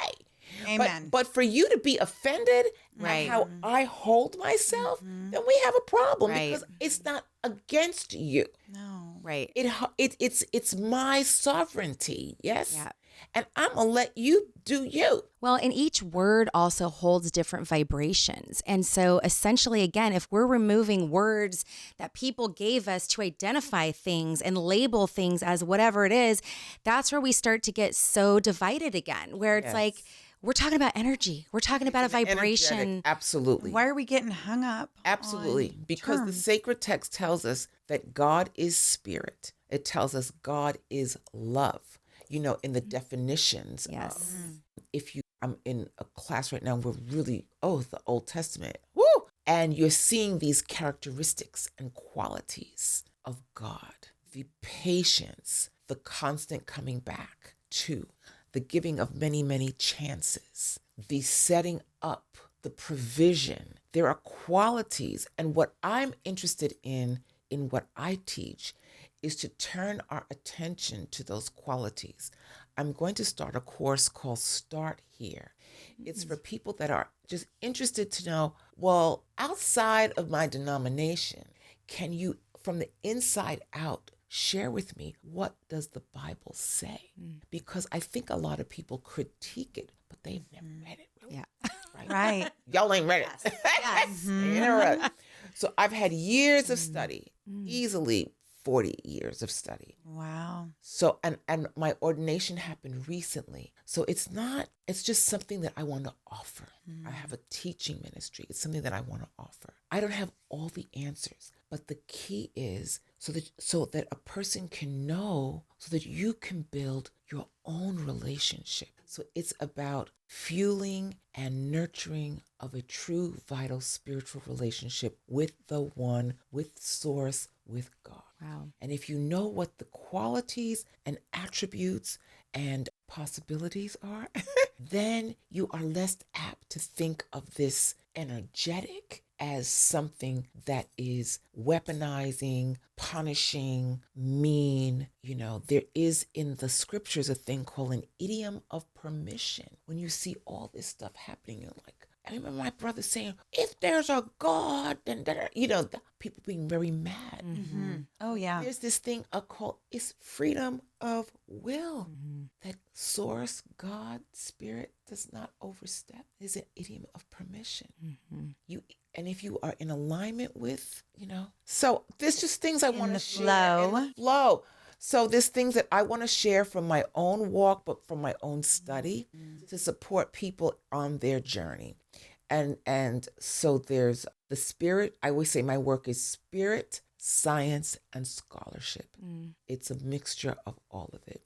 Amen. But for you to be offended Right. at how I hold myself, then we have a problem Right. because it's not against you. No. Right. It's my sovereignty, yes? Yeah. And I'm going to let you do you. Well, and each word also holds different vibrations. And so essentially, again, if we're removing words that people gave us to identify things and label things as whatever it is, that's where we start to get so divided again, where it's Yes. like, we're talking about energy. We're talking about a vibration. Energetic, absolutely. Why are we getting hung up? Absolutely. on Because the terms? sacred text tells us that God is spirit. It tells us God is love. In the definitions. Yes. I'm in a class right now, we're really, the Old Testament. Woo! And you're seeing these characteristics and qualities of God. The patience, the constant coming back to, the giving of many, many chances, the setting up, the provision. There are qualities. And what I'm interested in what I teach, is to turn our attention to those qualities. I'm going to start a course called Start Here. It's for people that are just interested to know, well, outside of my denomination, can you, from the inside out, share with me, what does the Bible say? Because I think a lot of people critique it, but they've never read it. Really. Yeah. Right. Y'all ain't read it. Yes. You never read it. So I've had years of study, easily 40 years of study. Wow. So, and my ordination happened recently. So it's just something that I want to offer. I have a teaching ministry. It's something that I want to offer. I don't have all the answers, but the key is so that a person can know, so that you can build your own relationship. So it's about fueling and nurturing of a true, vital, spiritual relationship with the one, with Source, with God. Wow. And if you know what the qualities and attributes and possibilities are, then you are less apt to think of this energetic as something that is weaponizing, punishing, mean. There is in the scriptures a thing called an idiom of permission. When you see all this stuff happening, you're like, I remember my brother saying, if there's a God, then, the people being very mad. Oh, yeah. There's this thing called, it's freedom of will. That Source, God, Spirit does not overstep. It's an idiom of permission. And if you are in alignment with, so there's just things I want to share. In the flow. So there's things that I want to share from my own walk, but from my own study to support people on their journey. And so there's the spirit. I always say my work is spirit, science, and scholarship. It's a mixture of all of it.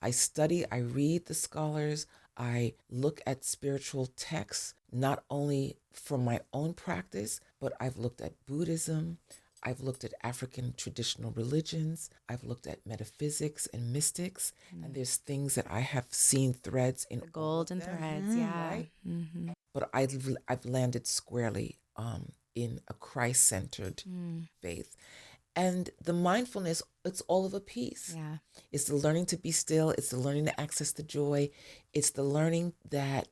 I study, I read the scholars, I look at spiritual texts not only from my own practice, but I've looked at Buddhism, I've looked at African traditional religions, I've looked at metaphysics and mystics, and there's things that I have seen threads in The golden all of them, threads, yeah. right? Mm-hmm. But I've landed squarely in a Christ-centered faith. And the mindfulness, it's all of a piece. Yeah. It's the learning to be still. It's the learning to access the joy. It's the learning that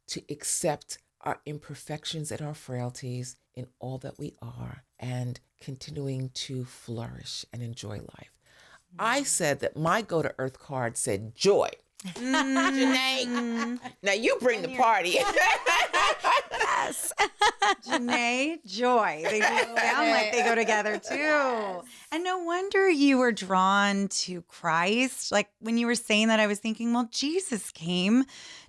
to accept our imperfections and our frailties in all that we are and continuing to flourish and enjoy life. I said that my go to earth card said joy. Jenée, now you bring the party. Yes. Jenée, joy. They do sound like they go together too. And no wonder you were drawn to Christ. Like when you were saying that, I was thinking, well, Jesus came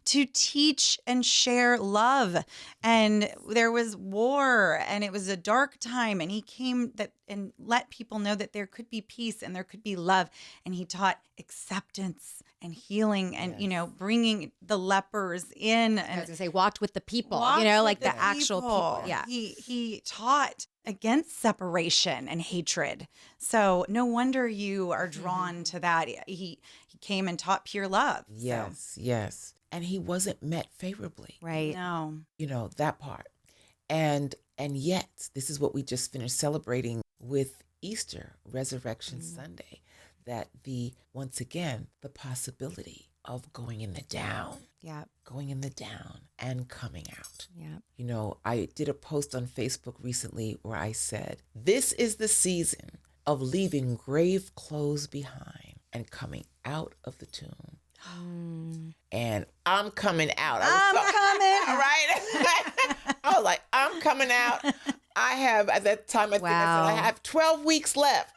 to teach and share love. And there was war and it was a dark time. And he came and let people know that there could be peace and there could be love. And he taught acceptance and healing and, bringing the lepers in. I was And gonna say walked with the people, walked like with the actual people. Yeah. He taught against separation and hatred. So no wonder you are drawn to that. He came and taught pure love. Yes. And he wasn't met favorably. Right. No. That part. And yet, this is what we just finished celebrating with Easter, Resurrection Sunday, that once again, the possibility of going in the down. Yeah. Going in the down and coming out. Yeah. I did a post on Facebook recently where I said, this is the season of leaving grave clothes behind and coming out of the tomb. And I'm coming out. I'm coming. All right. I was like, I'm coming out. I have, at that time, I think I said, I have 12 weeks left,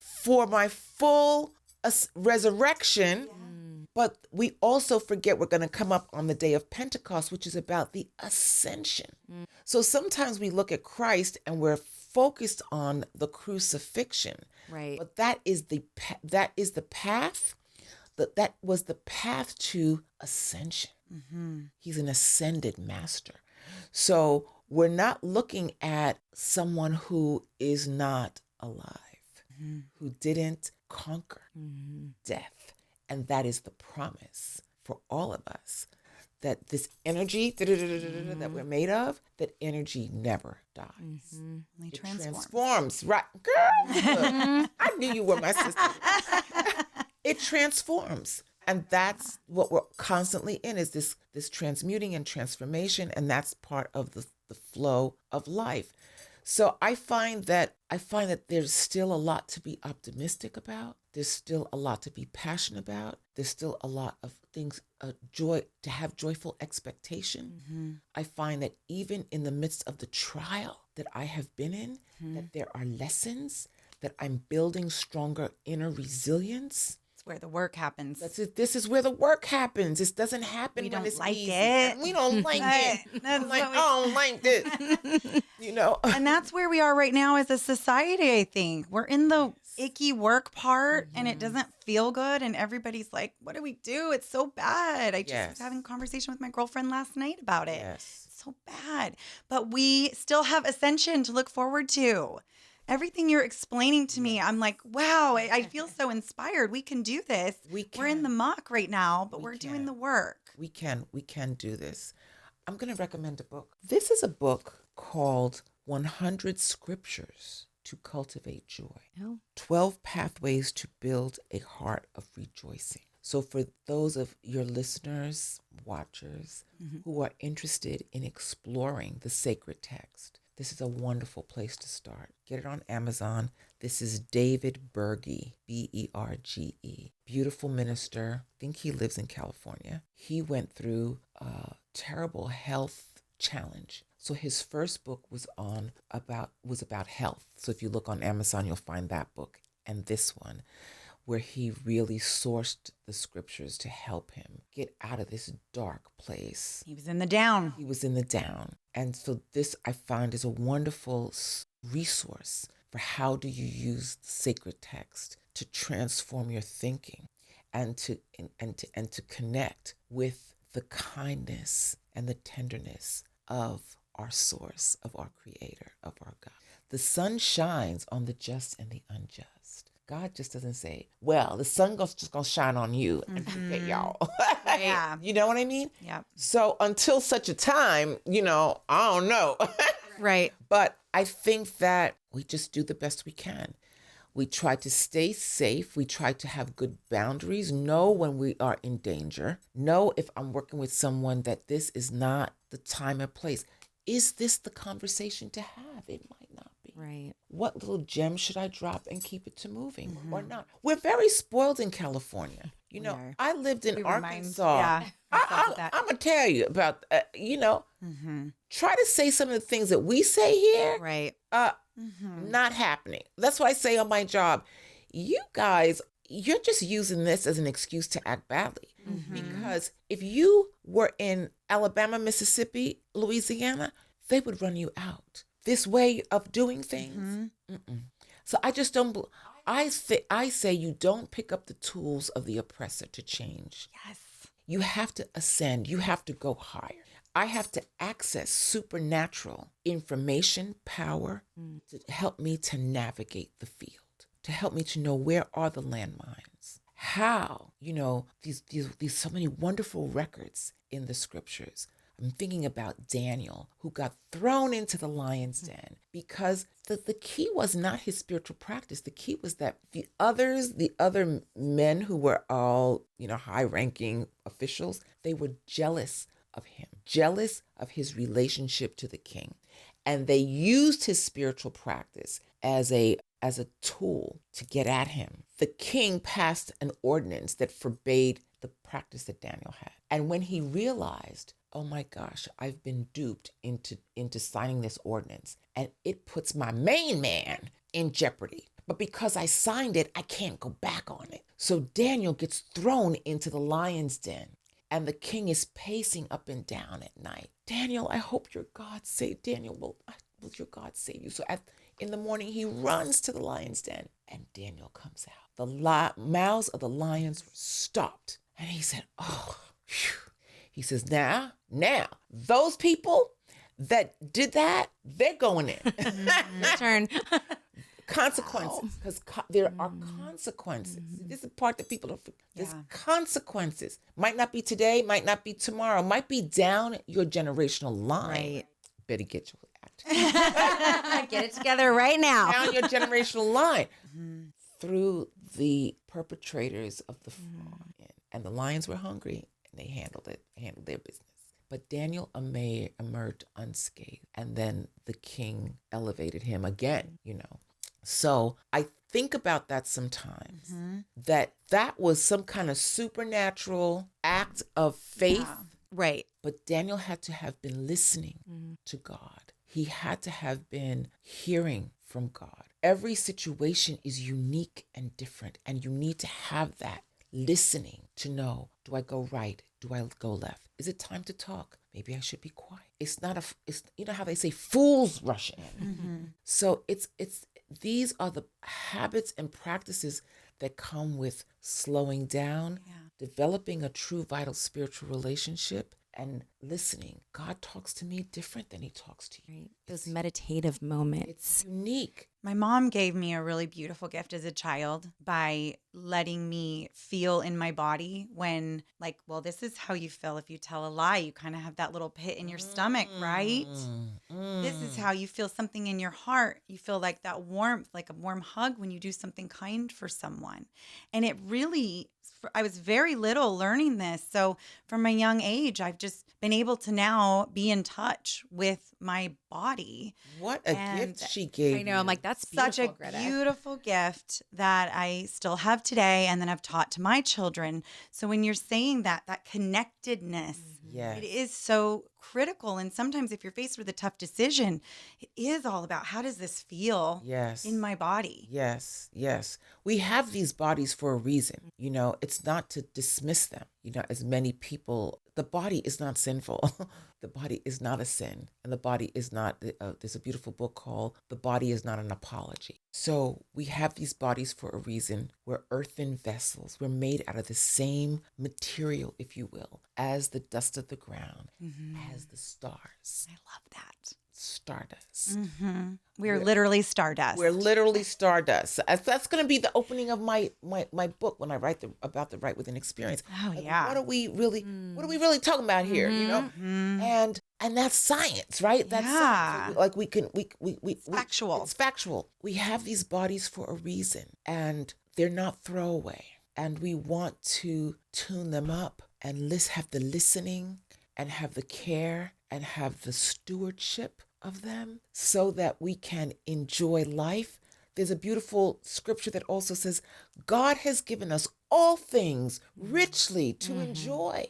for my full resurrection. But we also forget we're going to come up on the day of Pentecost, which is about the ascension. So sometimes we look at Christ and we're focused on the crucifixion. Right. But that is the path. That was the path to ascension. He's an ascended master. So we're not looking at someone who is not alive, who didn't conquer death. And that is the promise for all of us, that this energy that we're made of, that energy never dies. It It transforms. Right. Girl, I knew you were my sister. It transforms. And that's what we're constantly in, is this transmuting and transformation. And that's part of the flow of life. So I find that there's still a lot to be optimistic about. There's still a lot to be passionate about. There's still a lot of things, joy, to have joyful expectation. I find that even in the midst of the trial that I have been in, that there are lessons, that I'm building stronger inner resilience. It's where the work happens. That's it. This is where the work happens. This doesn't happen when it's like easy. it. And we don't like it. That's I'm like, what we- I don't like this. And that's where we are right now as a society, I think. We're in the icky work part and it doesn't feel good. And everybody's like, what do we do? It's so bad. I just was having a conversation with my girlfriend last night about it. Yes. It's so bad. But we still have ascension to look forward to. Everything you're explaining to me, I'm like, wow, I feel so inspired. We can do this. We're in the muck right now, but we're doing the work. We can do this. I'm going to recommend a book. This is a book called 100 Scriptures to Cultivate Joy. 12 Pathways to Build a Heart of Rejoicing. So for those of your listeners, watchers, who are interested in exploring the sacred text, this is a wonderful place to start. Get it on Amazon. This is David Bergey, Berge. Beautiful minister. I think he lives in California. He went through a terrible health challenge. So his first book was about health. So if you look on Amazon, you'll find that book and this one, where he really sourced the scriptures to help him get out of this dark place. He was in the down. And so this, I find, is a wonderful resource for how do you use the sacred text to transform your thinking and to connect with the kindness and the tenderness of our source, of our creator, of our God. The sun shines on the just and the unjust. God just doesn't say, well, the sun just gonna shine on you and forget y'all. Yeah. You know what I mean? Yeah. So until such a time, I don't know. Right. But I think that we just do the best we can. We try to stay safe. We try to have good boundaries. Know when we are in danger. Know if I'm working with someone that this is not the time and place. Is this the conversation to have? It might not be. Right. What little gem should I drop and keep it to moving or not? We're very spoiled in California. are. I lived in We Arkansas. remind ourselves of that. I'm going to tell you about, try to say some of the things that we say here. Right. Not happening. That's what I say on my job. You guys, you're just using this as an excuse to act badly. Because if you were in Alabama, Mississippi, Louisiana, they would run you out. This way of doing things. So I just don't. I say you don't pick up the tools of the oppressor to change. Yes. You have to ascend. You have to go higher. I have to access supernatural information, power to help me to navigate the field, to help me to know where are the landmines, how, these so many wonderful records in the scriptures. I'm thinking about Daniel, who got thrown into the lion's den because the key was not his spiritual practice. The key was that the other men who were all, high-ranking officials, they were jealous of him, jealous of his relationship to the king. And they used his spiritual practice as a tool to get at him. The king passed an ordinance that forbade the practice that Daniel had. And when he realized, oh my gosh, I've been duped into signing this ordinance, and it puts my main man in jeopardy. But because I signed it, I can't go back on it. So Daniel gets thrown into the lion's den. And the king is pacing up and down at night. Daniel, I hope your God saved Daniel. Will your God save you? So in the morning, he runs to the lion's den, and Daniel comes out. The mouths of the lions were stopped. And he said, oh, phew. He says, now, those people that did that, they're going in. Turn. Consequences, because there are consequences. This is the part that people don't forget. There's consequences. Might not be today, might not be tomorrow, might be down your generational line. Right. Better get your act. Get it together right now. Down your generational line. Through the perpetrators of the fraud. And the lions were hungry, and they handled their business. But Daniel emerged unscathed. And then the king elevated him again, So I think about that sometimes, that was some kind of supernatural act of faith. Yeah. Right. But Daniel had to have been listening to God. He had to have been hearing from God. Every situation is unique and different, and you need to have that listening to know, do I go right? Do I go left? Is it time to talk? Maybe I should be quiet. It's not it's how they say fools rush in. So these are the habits and practices that come with slowing down, developing a true vital spiritual relationship, and listening. God talks to me different than he talks to you. Right. Those meditative moments. It's unique. My mom gave me a really beautiful gift as a child by letting me feel in my body when, this is how you feel if you tell a lie. You kind of have that little pit in your stomach, right? This is how you feel something in your heart. You feel like that warmth, like a warm hug when you do something kind for someone. And it really, I was very little learning this. So from a young age, I've just been able to now be in touch with my body. What a gift she gave I know. I'm like, that's Such beautiful, a Greta. beautiful gift that I still have today, and then I've taught to my children. So when you're saying that connectedness, Yes. it is so critical. And sometimes if you're faced with a tough decision, it is all about, how does this feel in my body? Yes. We have these bodies for a reason. It's not to dismiss them. As many people, the body is not sinful. The body is not a sin. And the body is not, there's a beautiful book called The Body is Not an Apology. So we have these bodies for a reason. We're earthen vessels. We're made out of the same material, if you will, as the dust of the ground, as the stars. I love that. Stardust. We're literally stardust. We're literally stardust. So that's going to be the opening of my book when I write about the Right Within experience. Oh, Like, yeah. what are we really talking about here? You know, and that's science, right? That's Yeah. science. Like we Factual. It's factual. We have these bodies for a reason, and they're not throwaway. And we want to tune them up and have the listening and have the care and have the stewardship of them so that we can enjoy life. There's a beautiful scripture that also says, God has given us all things richly to enjoy.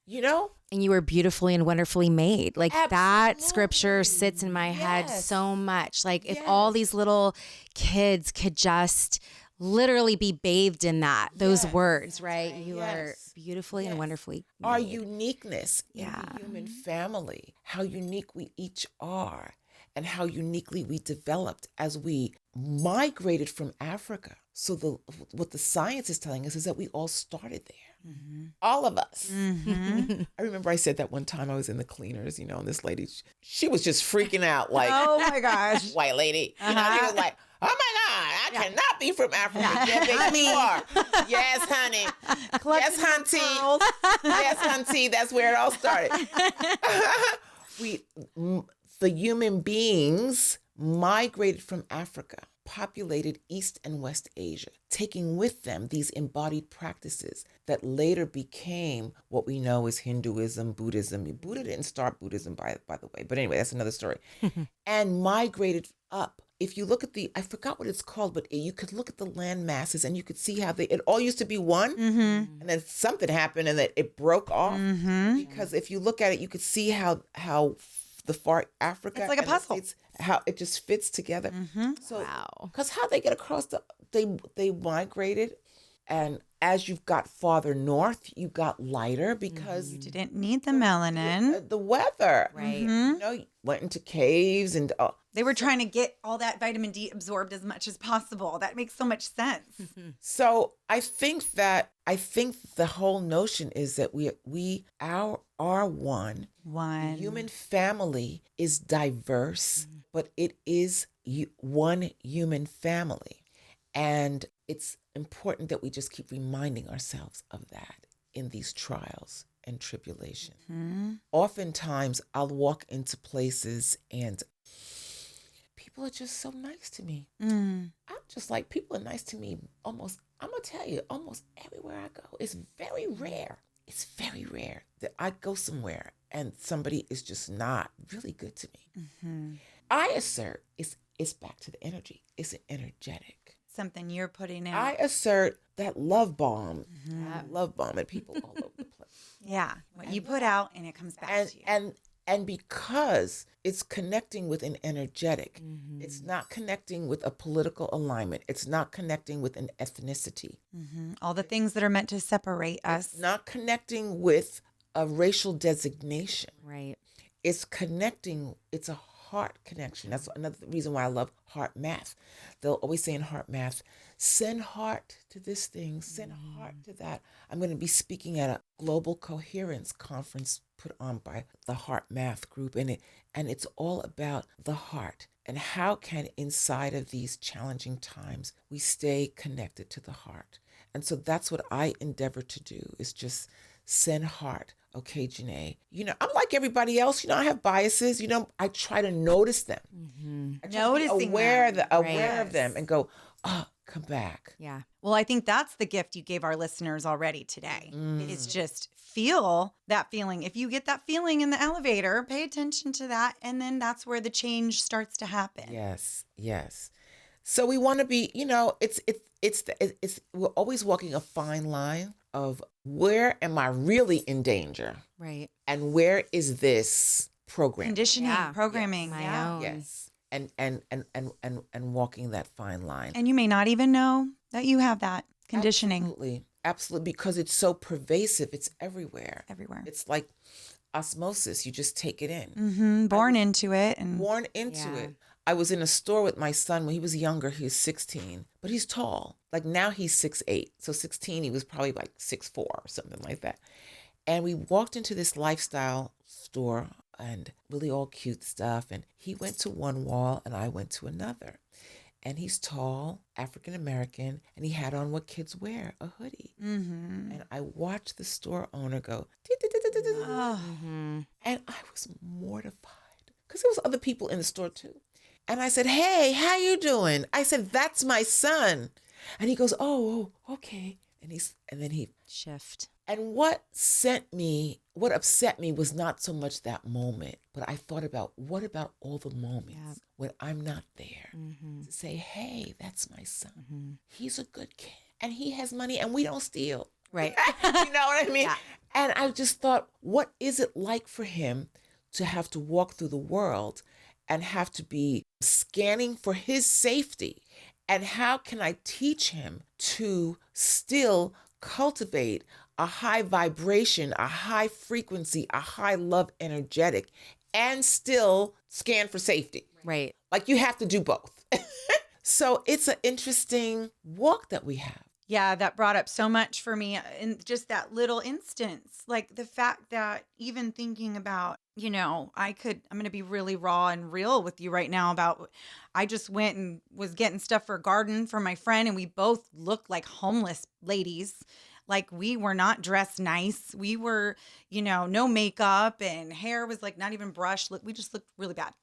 You know? And you were beautifully and wonderfully made. Like that Absolutely. scripture sits in my head Yes. so much. Like if all these little kids could just literally be bathed in those words, right? You are Yes. beautifully and wonderfully made. Our uniqueness in Yeah. the human family, how unique we each are, and how uniquely we developed as we migrated from Africa. So what the science is telling us is that we all started there. All of us. I remember I said that one time I was in the cleaners, you know, and this lady, she was just freaking out like, Oh my gosh. white lady. You know, she was like, oh my God, I cannot be from Africa. Yeah, baby, you are. Yes, honey. Yes, hunty. Yes, hunty. That's where it all started. The human beings migrated from Africa, populated East and West Asia, taking with them these embodied practices that later became what we know as Hinduism, Buddhism. Buddha didn't start Buddhism, by the way, but anyway, that's another story. And migrated up. If you look at I forgot what it's called, but you could look at the land masses and you could see how it all used to be one, and then something happened and that it broke off. Because if you look at it, you could see how the far Africa, It's like a and the puzzle. States, how it just fits together. So, Wow. because how they get across they migrated, and as you've got farther north, you got lighter because You didn't need the melanin. the weather, Right. You know, you went into caves and They were trying to get all that vitamin D absorbed as much as possible. That makes so much sense. so I think the whole notion is that we are one. One. Human family is diverse, but it is one human family. And it's important that we just keep reminding ourselves of that in these trials and tribulations. Oftentimes, I'll walk into places and people are just so nice to me. I'm just like, people are nice to me I'm going to tell you, almost everywhere I go. It's very rare. It's very rare that I go somewhere and somebody is just not really good to me. I assert it's back to the energy. It's energetic. Something you're putting out. I assert that love bomb. I love bomb at people all over the place. Yeah. What you put out and it comes back to you. And because it's connecting with an energetic, it's not connecting with a political alignment. It's not connecting with an ethnicity. All the things that are meant to separate us. Not connecting with a racial designation. Right. It's connecting, it's a heart connection. That's another reason why I love heart math. They'll always say in heart math, send heart to this thing, send heart to that. I'm going to be speaking at a global coherence conference put on by the Heart Math group, and it's all about the heart and how can inside of these challenging times we stay connected to the heart. And so that's what I endeavor to do, is just send heart. Okay, Jenée, you know, I'm like everybody else. You know, I have biases. You know, I try to notice them. I try to be Noticing aware them. aware of them and go, come back. Yeah. Well, I think that's the gift you gave our listeners already today. Is just feel that feeling. If you get that feeling in the elevator, pay attention to that. And then that's where the change starts to happen. Yes, yes. So we want to be, you know, it's we're always walking a fine line of where am I really in danger Right. and where is this program? Conditioning, Yeah. programming. My Yeah. own. Yes. And walking that fine line. And you may not even know that you have that conditioning Absolutely, because it's so pervasive. It's everywhere. everywhere. It's like osmosis. You just take it in. Born into it. And Born into Yeah. it. I was in a store with my son when he was younger. He was 16, but he's tall. Like now he's 6'8". So 16, he was probably like 6'4" or something like that. And we walked into this lifestyle store and really all cute stuff. And he went to one wall and I went to another. And he's tall, African-American, and he had on what kids wear, a hoodie. Mm-hmm. And I watched the store owner go, and I was mortified because there was other people in the store too. And I said, hey, how you doing? I said, that's my son. And he goes, oh, okay. And then he Shift. And what upset me was not so much that moment, but I thought about what about all the moments when I'm not there to say, hey, that's my son. He's a good kid and he has money and we don't steal. Right. You know what I mean? Yeah. And I just thought, what is it like for him to have to walk through the world and have to be scanning for his safety? And how can I teach him to still cultivate a high vibration, a high frequency, a high love energetic, and still scan for safety? Right. Like you have to do both. So it's an interesting walk that we have. Yeah, that brought up so much for me in just that little instance. Like the fact that even thinking about, I'm going to be really raw and real with you right now about, I just went and was getting stuff for a garden for my friend and we both looked like homeless ladies. Like we were not dressed nice. We were, no makeup and hair was like not even brushed. We just looked really bad.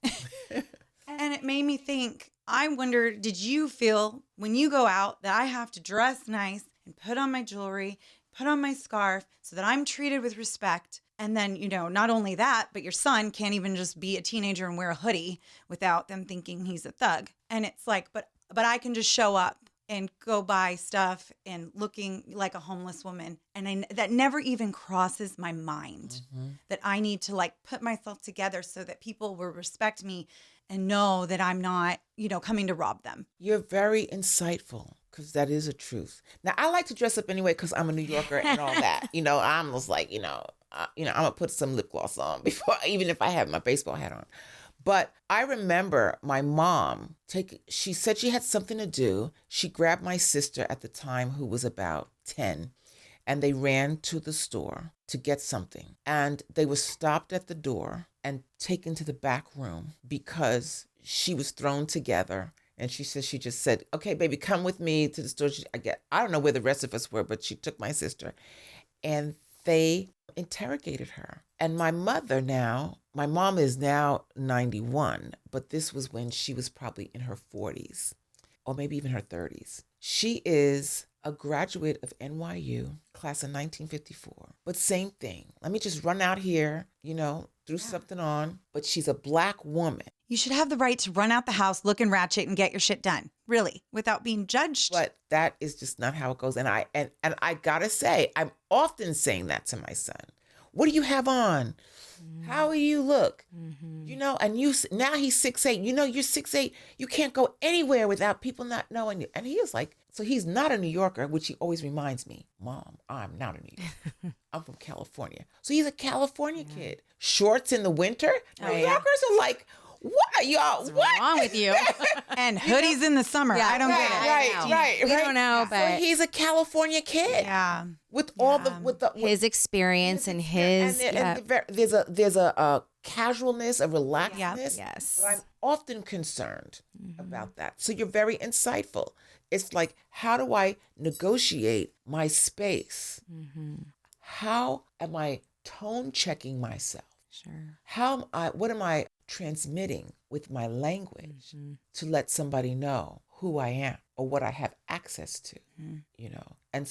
And it made me think, I wonder, did you feel when you go out that I have to dress nice and put on my jewelry, put on my scarf so that I'm treated with respect? And then, not only that, but your son can't even just be a teenager and wear a hoodie without them thinking he's a thug. And it's like, but I can just show up and go buy stuff and looking like a homeless woman. And that never even crosses my mind that I need to like put myself together so that people will respect me and know that I'm not, coming to rob them. You're very insightful because that is a truth. Now, I like to dress up anyway because I'm a New Yorker and all that. I'm just like, I'm going to put some lip gloss on before, even if I have my baseball hat on. But I remember my mom, she said she had something to do. She grabbed my sister at the time, who was about 10, and they ran to the store to get something. And they were stopped at the door and taken to the back room because she was thrown together. And she just said, okay, baby, come with me to the store. I don't know where the rest of us were, but she took my sister. And they interrogated her. And my mom is now 91, but this was when she was probably in her 40s or maybe even her 30s. She is a graduate of NYU, class of 1954. But same thing. Let me just run out here, threw something on, but she's a Black woman. You should have the right to run out the house looking ratchet and get your shit done, really, without being judged. But that is just not how it goes. And I gotta say, I'm often saying that to my son. What do you have on? How do you look? And now he's 6'8". You're 6'8". You can't go anywhere without people not knowing you. And he is like, so he's not a New Yorker, which he always reminds me, Mom, I'm not a New Yorker. I'm from California. So he's a California kid. Shorts in the winter. New Yorkers are like, what are y'all? What's wrong with you? And hoodies in the summer. Yeah, I don't get it. Right. We don't know, but so he's a California kid. Yeah. With all the his experience and his there's a casualness, a relaxedness. Yes. But I'm often concerned about that. So you're very insightful. It's like, how do I negotiate my space? How am I tone checking myself? Sure. What am I transmitting with my language to let somebody know who I am or what I have access to, And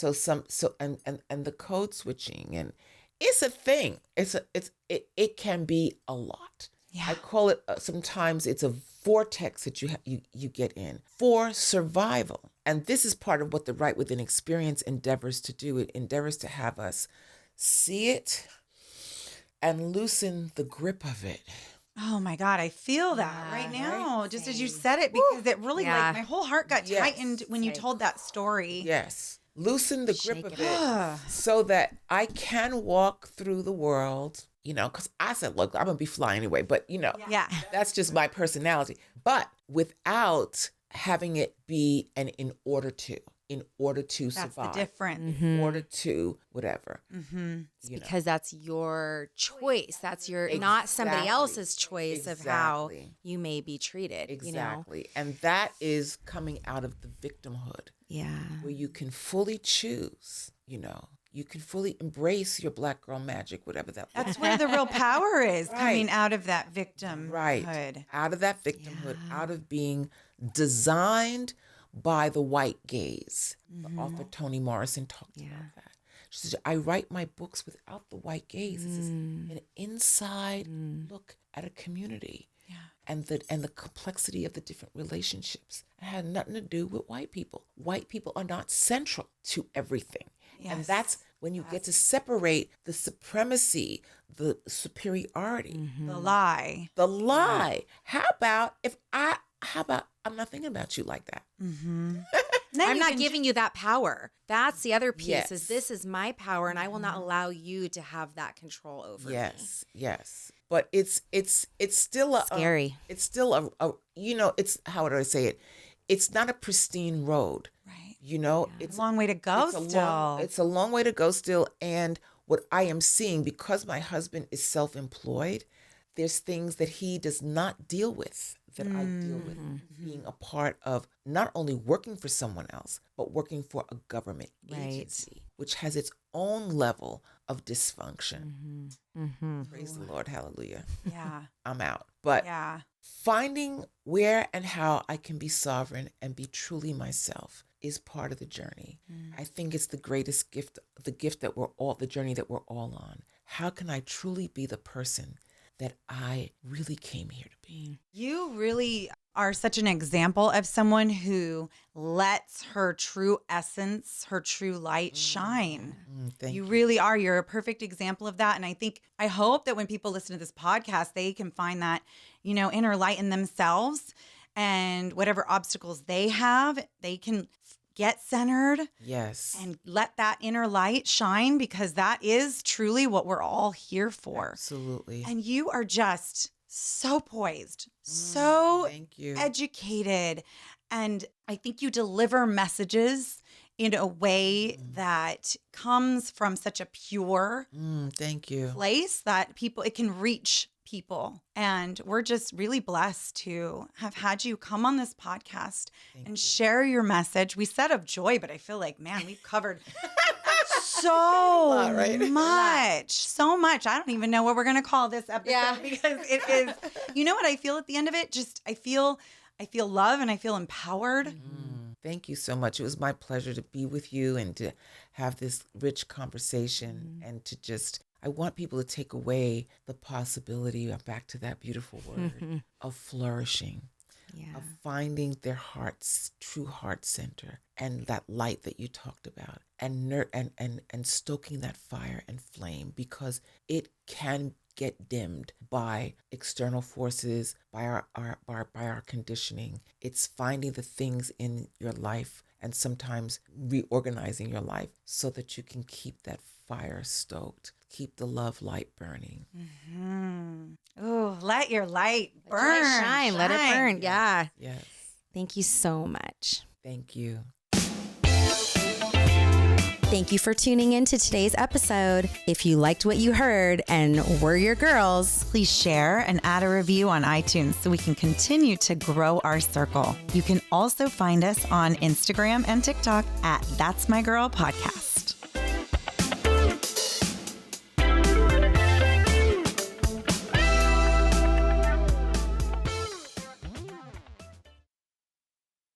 and the code switching, and it's a thing. It can be a lot. Yeah. I call it sometimes it's a vortex that you get in for survival. And this is part of what the Right Within experience endeavors to do. It endeavors to have us see it and loosen the grip of it. Oh my God, I feel that right now, just as you said it, because it really like my whole heart got tightened when you told that story. Yes. Loosen the grip of it so that I can walk through the world, because I said, look, I'm going to be flying anyway, but that's just my personality. But without having it be an in order to That's survive. the difference. In order to whatever. Because that's your choice. That's your not somebody Exactly. else's choice of how Exactly. you may be treated. Exactly. And that is coming out of the victimhood, Yeah. where you can fully choose, you can fully embrace your Black girl magic, whatever that looks That's where the real power is, coming Right. out of that victimhood. Right. Out of that victimhood, out of being designed by the white gaze. The author Toni Morrison talked about that. She said, I write my books without the white gaze. This is an inside look at a community. Yeah. And the complexity of the different relationships. It had nothing to do with white people. White people are not central to everything. And that's when you get to separate the supremacy, the superiority, The lie. the lie. How about I'm not thinking about you like that? I'm not giving you that power. That's the other piece Yes. is this is my power and I will not allow you to have that control over me. Yes. But it's still Scary. it's still a it's, how do I say it? It's not a pristine road. Right. It's a long way to go still. It's a long way to go still. And what I am seeing, because my husband is self-employed, there's things that he does not deal with that I deal with, being a part of not only working for someone else, but working for a government agency, which has its own level of dysfunction. Praise the Lord. Hallelujah. Yeah. I'm out. But Yeah. finding where and how I can be sovereign and be truly myself is part of the journey. I think it's the greatest gift, the journey that we're all on. How can I truly be the person that I really came here to be? You really are such an example of someone who lets her true essence, her true light shine. Thank you. You really are. You're a perfect example of that. And I hope that when people listen to this podcast, they can find that, inner light in themselves, and whatever obstacles they have, they can get centered. Yes. And let that inner light shine, because that is truly what we're all here for. Absolutely. And you are just so poised, so Thank you. educated. And I think you deliver messages in a way that comes from such a pure Thank you. place that it can reach people. And we're just really blessed to have had you come on this podcast and share your message. We said of joy, but I feel like, man, we've covered so much. So much. I don't even know what we're going to call this episode because it is, you know what I feel at the end of it? Just, I feel love and I feel empowered. Thank you so much. It was my pleasure to be with you and to have this rich conversation and to just, I want people to take away the possibility, back to that beautiful word, of flourishing, of finding their heart's true heart center and that light that you talked about, and stoking that fire and flame, because it can get dimmed by external forces, by our conditioning. It's finding the things in your life and sometimes reorganizing your life so that you can keep that fire stoked, keep the love light burning. Oh, let your light burn. Shine. Let it burn. Yeah. Yes. Thank you so much. Thank you. Thank you for tuning in to today's episode. If you liked what you heard and we're your girls, Please share and add a review on iTunes so we can continue to grow our circle. You can also find us on Instagram and TikTok at That's My Girl Podcast.